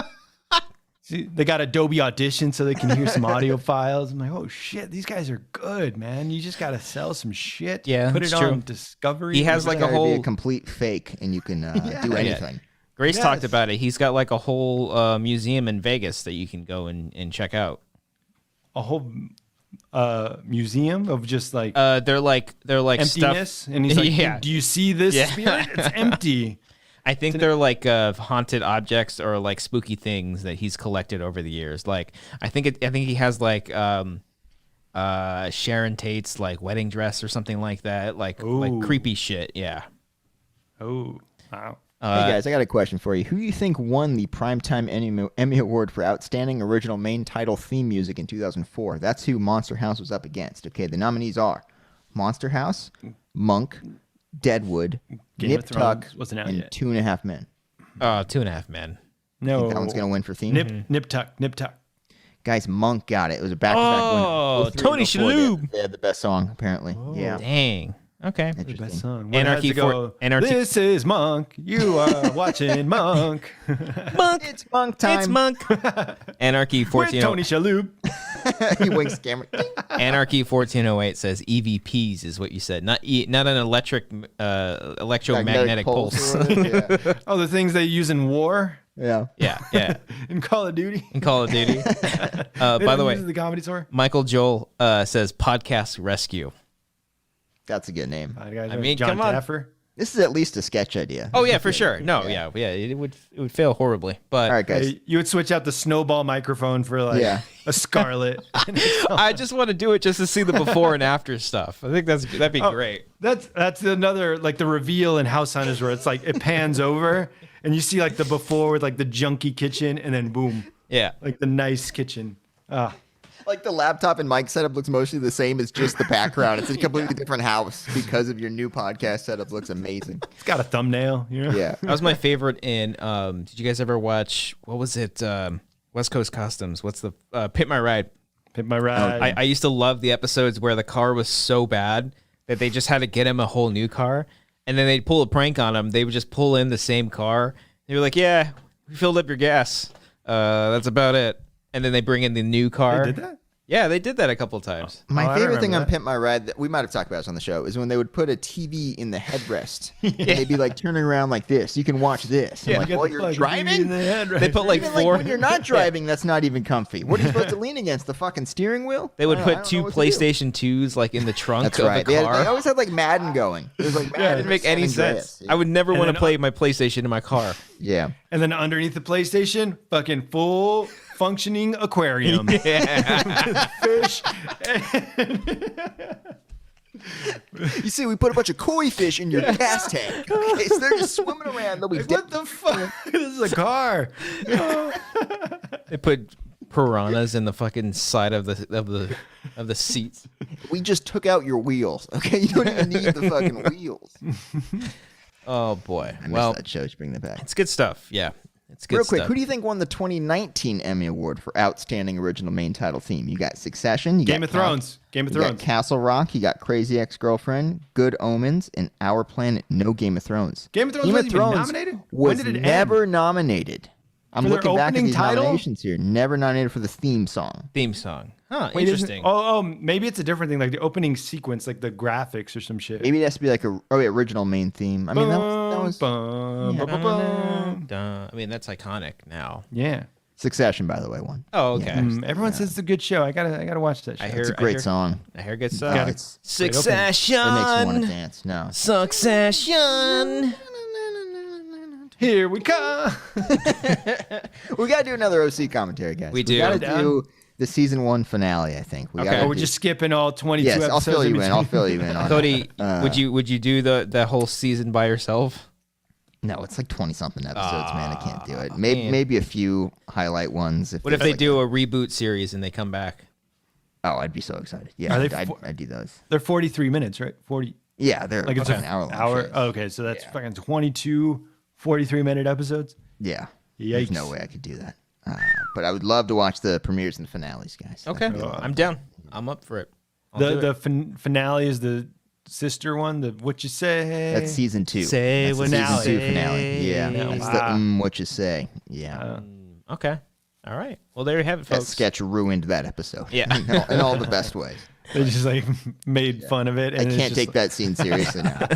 See, they got Adobe Audition so they can hear some audio files. I'm like, oh shit, these guys are good, man. You just got to sell some shit. Yeah, put it that's true. on Discovery. He has like a Gotta be whole. a complete fake, and you can do anything. Grace Yes. talked about it. He's got like a whole museum in Vegas that you can go and check out. a whole museum of just like They're like emptiness, stuff. and he's like, Yeah. "Do you see this Yeah. spirit? It's empty." I think they're like haunted objects or like spooky things that he's collected over the years. Like I think he has like Sharon Tate's like wedding dress or something like that. Like Ooh. creepy shit. Yeah. Oh, wow. Hey guys, I got a question for you. Who do you think won the Primetime Emmy Award for Outstanding Original Main Title Theme Music in 2004? That's who Monster House was up against. Okay, the nominees are Monster House, Monk, Deadwood, Game Nip of Thrones Tuck, wasn't out and yet. 2.5 Men. 2.5 Men. No, That one's gonna win for theme. Nip tuck. Guys, Monk got it. It was a back-to-back win. Oh, Both three Tony before Shalhoub. They had the best song apparently. Yeah. Dang. Okay. The best Interesting. song. When it has Anarchy to go, Anarchy. This is Monk. You are watching Monk. Monk. It's monk time. It's Monk. Anarchy With 14. Tony Shalhoub. He winks camera. Anarchy 1408 says EVPs is what you said, not not an electromagnetic pulse. Yeah. Oh, the things they use in war Yeah. yeah. in Call of Duty. In Call of Duty. They By don't the way, use it in the comedy store. Michael Joel says podcast rescue. That's a good name. I mean, John come on. Taffer. This is at least a sketch idea. Oh yeah, for sure. No, yeah. It would fail horribly. But All right, guys. Hey, you would switch out the snowball microphone for like Yeah. a Scarlet. I just want to do it just to see the before and after stuff. I think that'd be great. That's another like the reveal in House Hunters where it's like it pans over and you see like the before with like the junky kitchen and then boom, Yeah. like the nice kitchen. Like the laptop and mic setup looks mostly the same as just the background. It's a completely different house because of your new podcast setup. Looks amazing. It's got a thumbnail, you know? Yeah. That was my favorite in did you guys ever watch what was it? West Coast Customs. What's the Pimp My Ride? Pimp My Ride. I used to love the episodes where the car was so bad that they just had to get him a whole new car. And then they'd pull a prank on him. They would just pull in the same car. They were like, yeah, we filled up your gas. That's about it. And then they bring in the new car. They did that? Yeah, they did that a couple times. My Oh, I favorite thing remember on that. Pimp My Ride that we might have talked about this on the show is when they would put a TV in the headrest. And they'd be like turning around like this. You can watch this. I'm like, You got well, the you're fucking driving? TV in the head, right? They put like Even four. like when you're not driving, that's not even comfy. What are you supposed to lean against? The fucking steering wheel? They would I put don't two know what to do. PlayStation 2s like in the trunk That's of right. the They car. always had like Madden going. It was like It Madden. didn't make any San Andreas. sense. I would never And want to then- play my PlayStation in my car. Yeah. And then underneath the PlayStation, fucking full functioning aquarium. Fish. You see, we put a bunch of koi fish in your gas tank. Okay, so they're just swimming around. They'll be What the fuck? This is a car. They put piranhas in the fucking side of the seats. We just took out your wheels. Okay, you don't even need the fucking wheels. Oh boy. I Well, missed that show. You should bring that back. it's good stuff. Yeah, it's good Real quick, stuff. who do you think won the 2019 Emmy Award for Outstanding Original Main Title Theme? You got Succession. You Game got of Thrones. Game of You got Thrones. Castle Rock. You got Crazy Ex-Girlfriend, Good Omens, and Our Planet. No Game of Thrones. Game of Thrones wasn't even nominated? When Was did it never end? nominated. I'm For their looking back at opening these title? nominations here. Never nominated for the theme song. Theme song. Huh? Wait, isn't- Interesting. Oh, maybe it's a different thing, like the opening sequence, like the graphics or some shit. Maybe it has to be like a original main theme. I mean, that was Bum, yeah. bum, bum, bum. Duh. I mean, that's iconic now. Yeah. Succession, by the way, one. Oh, okay. Everyone says it's a good show. I gotta watch that show. I hear It's a great I hear, song. I hear good Oh, stuff. it's, Succession. it makes me want to dance. No. Succession. Here we come. We got to do another OC commentary, guys. We do. got to Down. do the season 1 finale, I think. We Okay. gotta Oh, we're do- just skipping all 22 Yes, episodes. I'll fill you in. I'll between. fill you in on Cody, that. would you do that whole season by yourself? No, it's like 20-something episodes, man. I can't do it. man. Maybe a few highlight ones. What if there's they like do a reboot series and they come back? Oh, I'd be so excited. Yeah, Are they I'd do those. They're 43 minutes, right? 40. Yeah, they're Like like it's an hour long. hour. shows. Oh, okay, so that's fucking 22 43-minute episodes. Yeah. There's no Yikes. way I could do that. But I would love to watch the premieres and finales, guys. Okay, I'm down. I'm up for it. I'll do The it. finale is the sister one. The what you say? That's season 2. Say That's the what season you 2 say. finale. Yeah, Yeah, that's wow. the what you say. Yeah. Okay. All right. Well, there you have it, That folks. sketch ruined that episode. Yeah. in all the best ways. They just like made fun of it. And I it's can't just take like- that scene seriously now.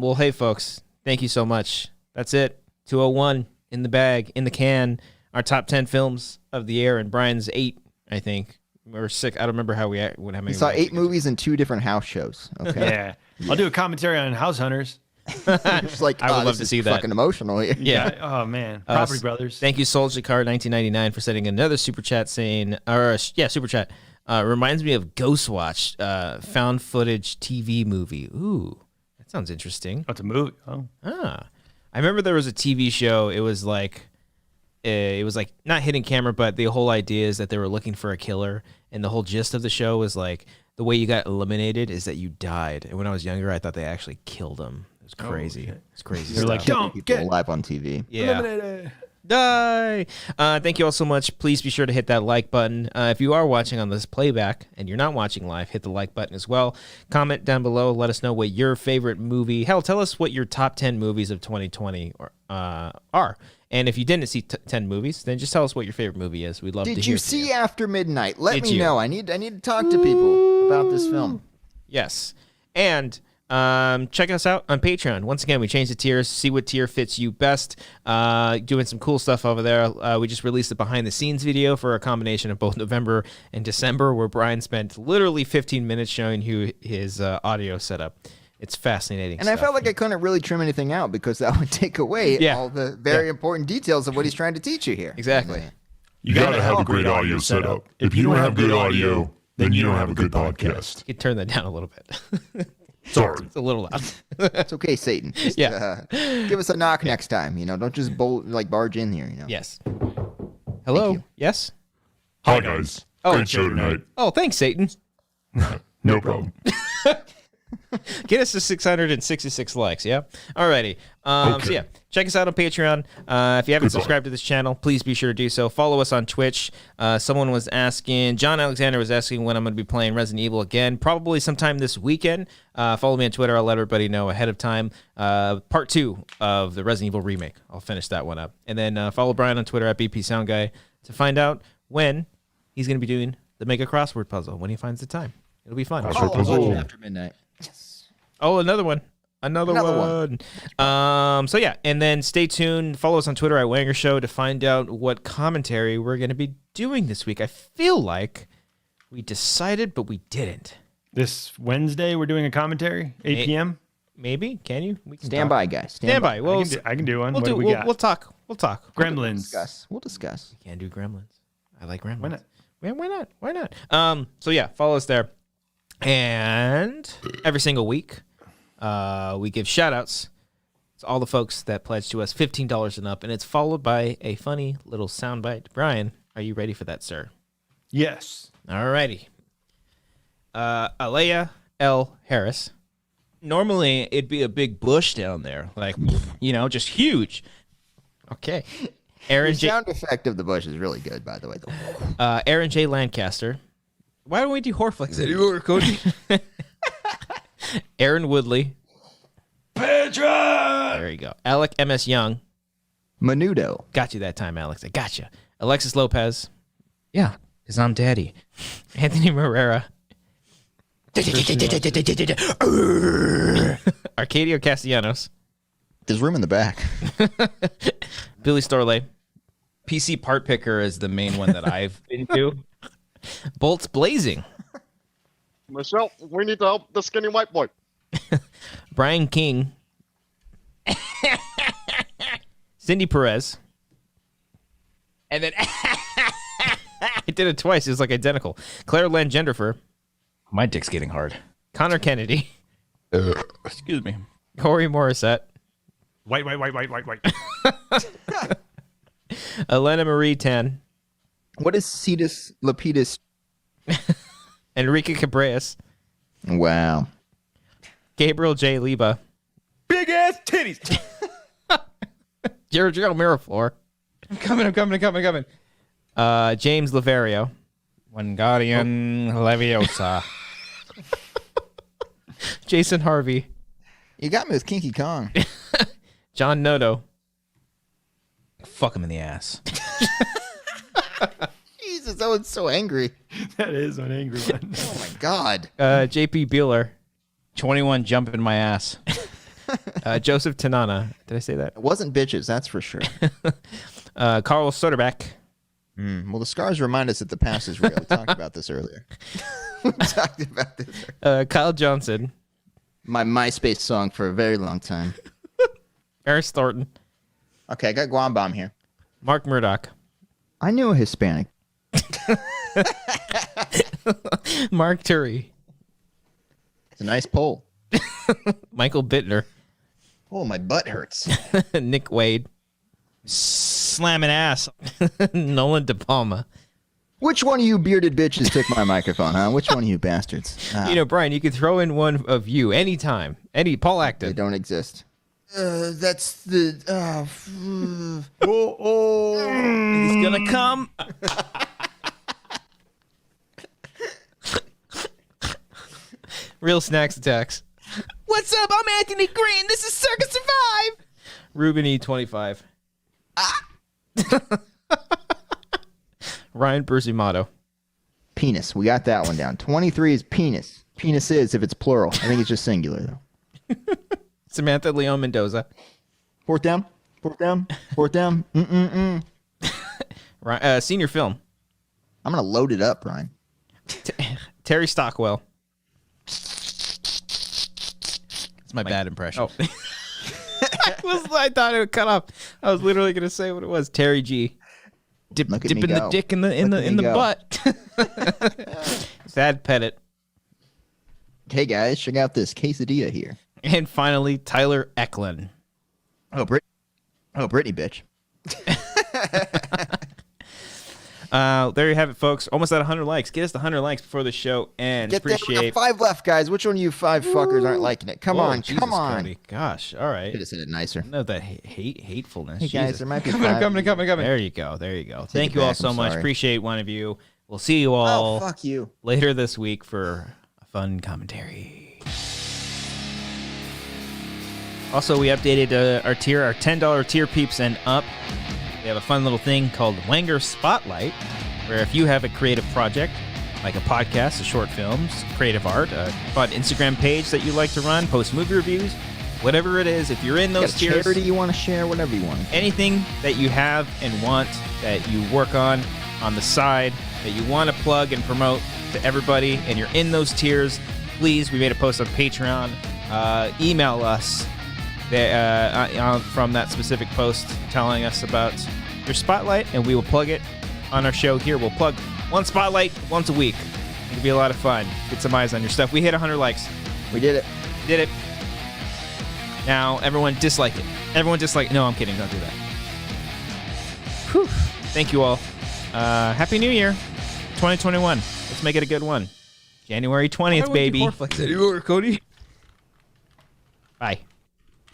Well, hey, folks. Thank you so much. That's it. 201 in the bag, in the can. Our top 10 films of the year, and Brian's 8, I think, or 6. I don't remember how many. We saw 8 movies and 2 different house shows. Okay. Yeah. I'll do a commentary on House Hunters. Just like, I would oh, love this to is see that. fucking emotional here. Yeah. Oh man. Property s- Brothers. Thank you, Soldier Card 1999, for sending another super chat saying, super chat. Reminds me of Ghostwatch, found footage TV movie. Ooh, that sounds interesting. Oh, it's a movie. Oh. I remember there was a TV show. It was like not hidden camera, but the whole idea is that they were looking for a killer, and the whole gist of the show was like the way you got eliminated is that you died. And when I was younger, I thought they actually killed him. It was crazy. okay. It's crazy. They're like, stuff. don't People get live on TV. yeah. eliminated. Die. Thank you all so much. Please be sure to hit that like button. If you are watching on this playback and you're not watching live, hit the like button as well. Comment down below. Let us know what your favorite movie. Hell, tell us what your top 10 movies of 2020 are. And if you didn't see 10 movies, then just tell us what your favorite movie is. We'd love to hear. Did you see After Midnight? Let Did me you? know. I need to talk to people about this film. Yes. And check us out on Patreon. Once again, we changed the tiers. See what tier fits you best. Doing some cool stuff over there. We just released a behind-the-scenes video for a combination of both November and December, where Brian spent literally 15 minutes showing you his audio setup. It's fascinating And stuff. I felt like I couldn't really trim anything out because that would take away all the very important details of what he's trying to teach you here. Exactly. You gotta have a great audio setup. If you don't have good audio, then you don't have a good podcast. You can turn that down a little bit. Sorry. It's a little loud. It's okay, Satan. Just, give us a knock next time. Don't just barge in here. Yes. Hello. you. Yes. Hi, guys. Great show tonight. Oh, thanks, Satan. No problem. Get us to 666 likes, yeah? Alrighty. Okay. So, yeah, check us out on Patreon. If you haven't subscribed to this channel, please be sure to do so. Follow us on Twitch. Someone was asking, John Alexander was asking when I'm going to be playing Resident Evil again. Probably sometime this weekend. Follow me on Twitter. I'll let everybody know ahead of time. Part 2 of the Resident Evil remake. I'll finish that one up. And then follow Brian on Twitter at BP Sound Guy to find out when he's going to be doing the Mega Crossword Puzzle, when he finds the time. It'll be fun. Crossword puzzle. After Midnight. Oh, another one. Another one. So yeah, and then stay tuned. Follow us on Twitter at Wanger Show to find out what commentary we're going to be doing this week. I feel like we decided, but we didn't. This Wednesday, we're doing a commentary, 8 p.m. Maybe? Can you? We can Stand talk. by, guys. Stand by. Well, I can do one. we'll What do. do we We'll, got? we'll talk. We'll talk. Gremlins. We'll discuss. Can't do Gremlins. I like Gremlins. Why not? Yeah, why not? Why not? So yeah, follow us there. And every single week, we give shout-outs to all the folks that pledge to us $15 and up, and it's followed by a funny little soundbite. Brian, are you ready for that, sir? Yes. Alrighty. Alea L. Harris. Normally, it'd be a big bush down there, like, just huge. Okay. Aaron The J. sound effect of the bush is really good, by the way. Aaron J. Lancaster. Why don't we do Horflex anymore, Cody? Aaron Woodley. Petra! There you go. Alec M.S. Young. Menudo. Got you that time, Alex. I got you. Alexis Lopez. Yeah, because I'm daddy. Anthony Morera. Arcadio Castellanos. There's room in the back. Billy Storley. PC part picker is the main one that I've been to. Bolts Blazing. Michelle, we need to help the skinny white boy. Brian King. Cindy Perez. And then I did it twice. It was like identical. Claire Langendrifer. My dick's getting hard. Connor Kennedy. Excuse me. Corey Morissette. White. Elena Marie Tan. What is Cetus Lapidus? Enrique Cabreas. Wow. Gabriel J. Liba. Big ass titties. Giorgio Miraflor. I'm coming. James Laverio. Wingardium Leviosa. Jason Harvey. You got me with Kinky Kong. John Noto. Fuck him in the ass. Jesus, that was so angry. That is an angry one. Oh my God. JP Bueller. 21 jump in my ass. Joseph Tanana. Did I say that? It wasn't bitches, that's for sure. Carl Soderbeck. Well, the scars remind us that the past is real. We talked about this earlier. Kyle Johnson. My MySpace song for a very long time. Eris Thornton. Okay, I got Guam Bomb here. Mark Murdoch. I knew a Hispanic. Mark Turi. It's a nice poll. Michael Bittner. Oh, my butt hurts. Nick Wade. Slamming ass. Nolan De Palma. Which one of you bearded bitches took my microphone, huh? Which one of you bastards? Brian, you could throw in one of you anytime. Paul They Acton. don't exist. That's the. He's gonna come. Real snacks attacks. What's up? I'm Anthony Green. This is Circus Survive. Ruben E25. Ryan Berzimato. Penis. We got that one down. 23 is penis. Penis is if it's plural. I think it's just singular though. Samantha Leon Mendoza. Fourth down. Fourth down. Fourth down. Senior film. I'm gonna load it up, Ryan. Terry Stockwell. It's my bad impression. Oh. I thought it would cut off. I was literally gonna say what it was. Terry G. Look at me Dipping the go. dick in the Look at me go. butt. Thad Pettit. Hey guys, check out this quesadilla here. And finally, Tyler Eklund. Oh, Brittany, bitch. There you have it, folks. Almost at 100 likes. Get us the 100 likes before the show ends. Get there. We got 5 left, guys. Which one of you 5 fuckers aren't liking it? Come on, Jesus, come on. Cody. Gosh, all right. Should have said it nicer. No, that hatefulness. Hey guys, Jesus. there might be coming. 5. There you go. Thank it you all back, so I'm much. sorry. Appreciate one of you. We'll see you all Oh, fuck you. later this week for a fun commentary. Also, we updated our tier, our $10 tier peeps and up. We have a fun little thing called Wanger Spotlight, where if you have a creative project, like a podcast, a short films, creative art, a fun Instagram page that you like to run, post movie reviews, whatever it is, if you're in those Got a tiers, charity you want to share, whatever you want. anything that you have and want that you work on the side, that you want to plug and promote to everybody, and you're in those tiers, please, we made a post on Patreon. Email us from that specific post telling us about your spotlight, and we will plug it on our show here. We'll plug one spotlight once a week. It'll be a lot of fun. Get some eyes on your stuff. We hit 100 likes. We did it. Did it. Now, everyone dislike it. Everyone dislike it. No, I'm kidding. Don't do that. Whew. Thank you all. Happy New Year. 2021. Let's make it a good one. January 20th, baby. Cody. Bye.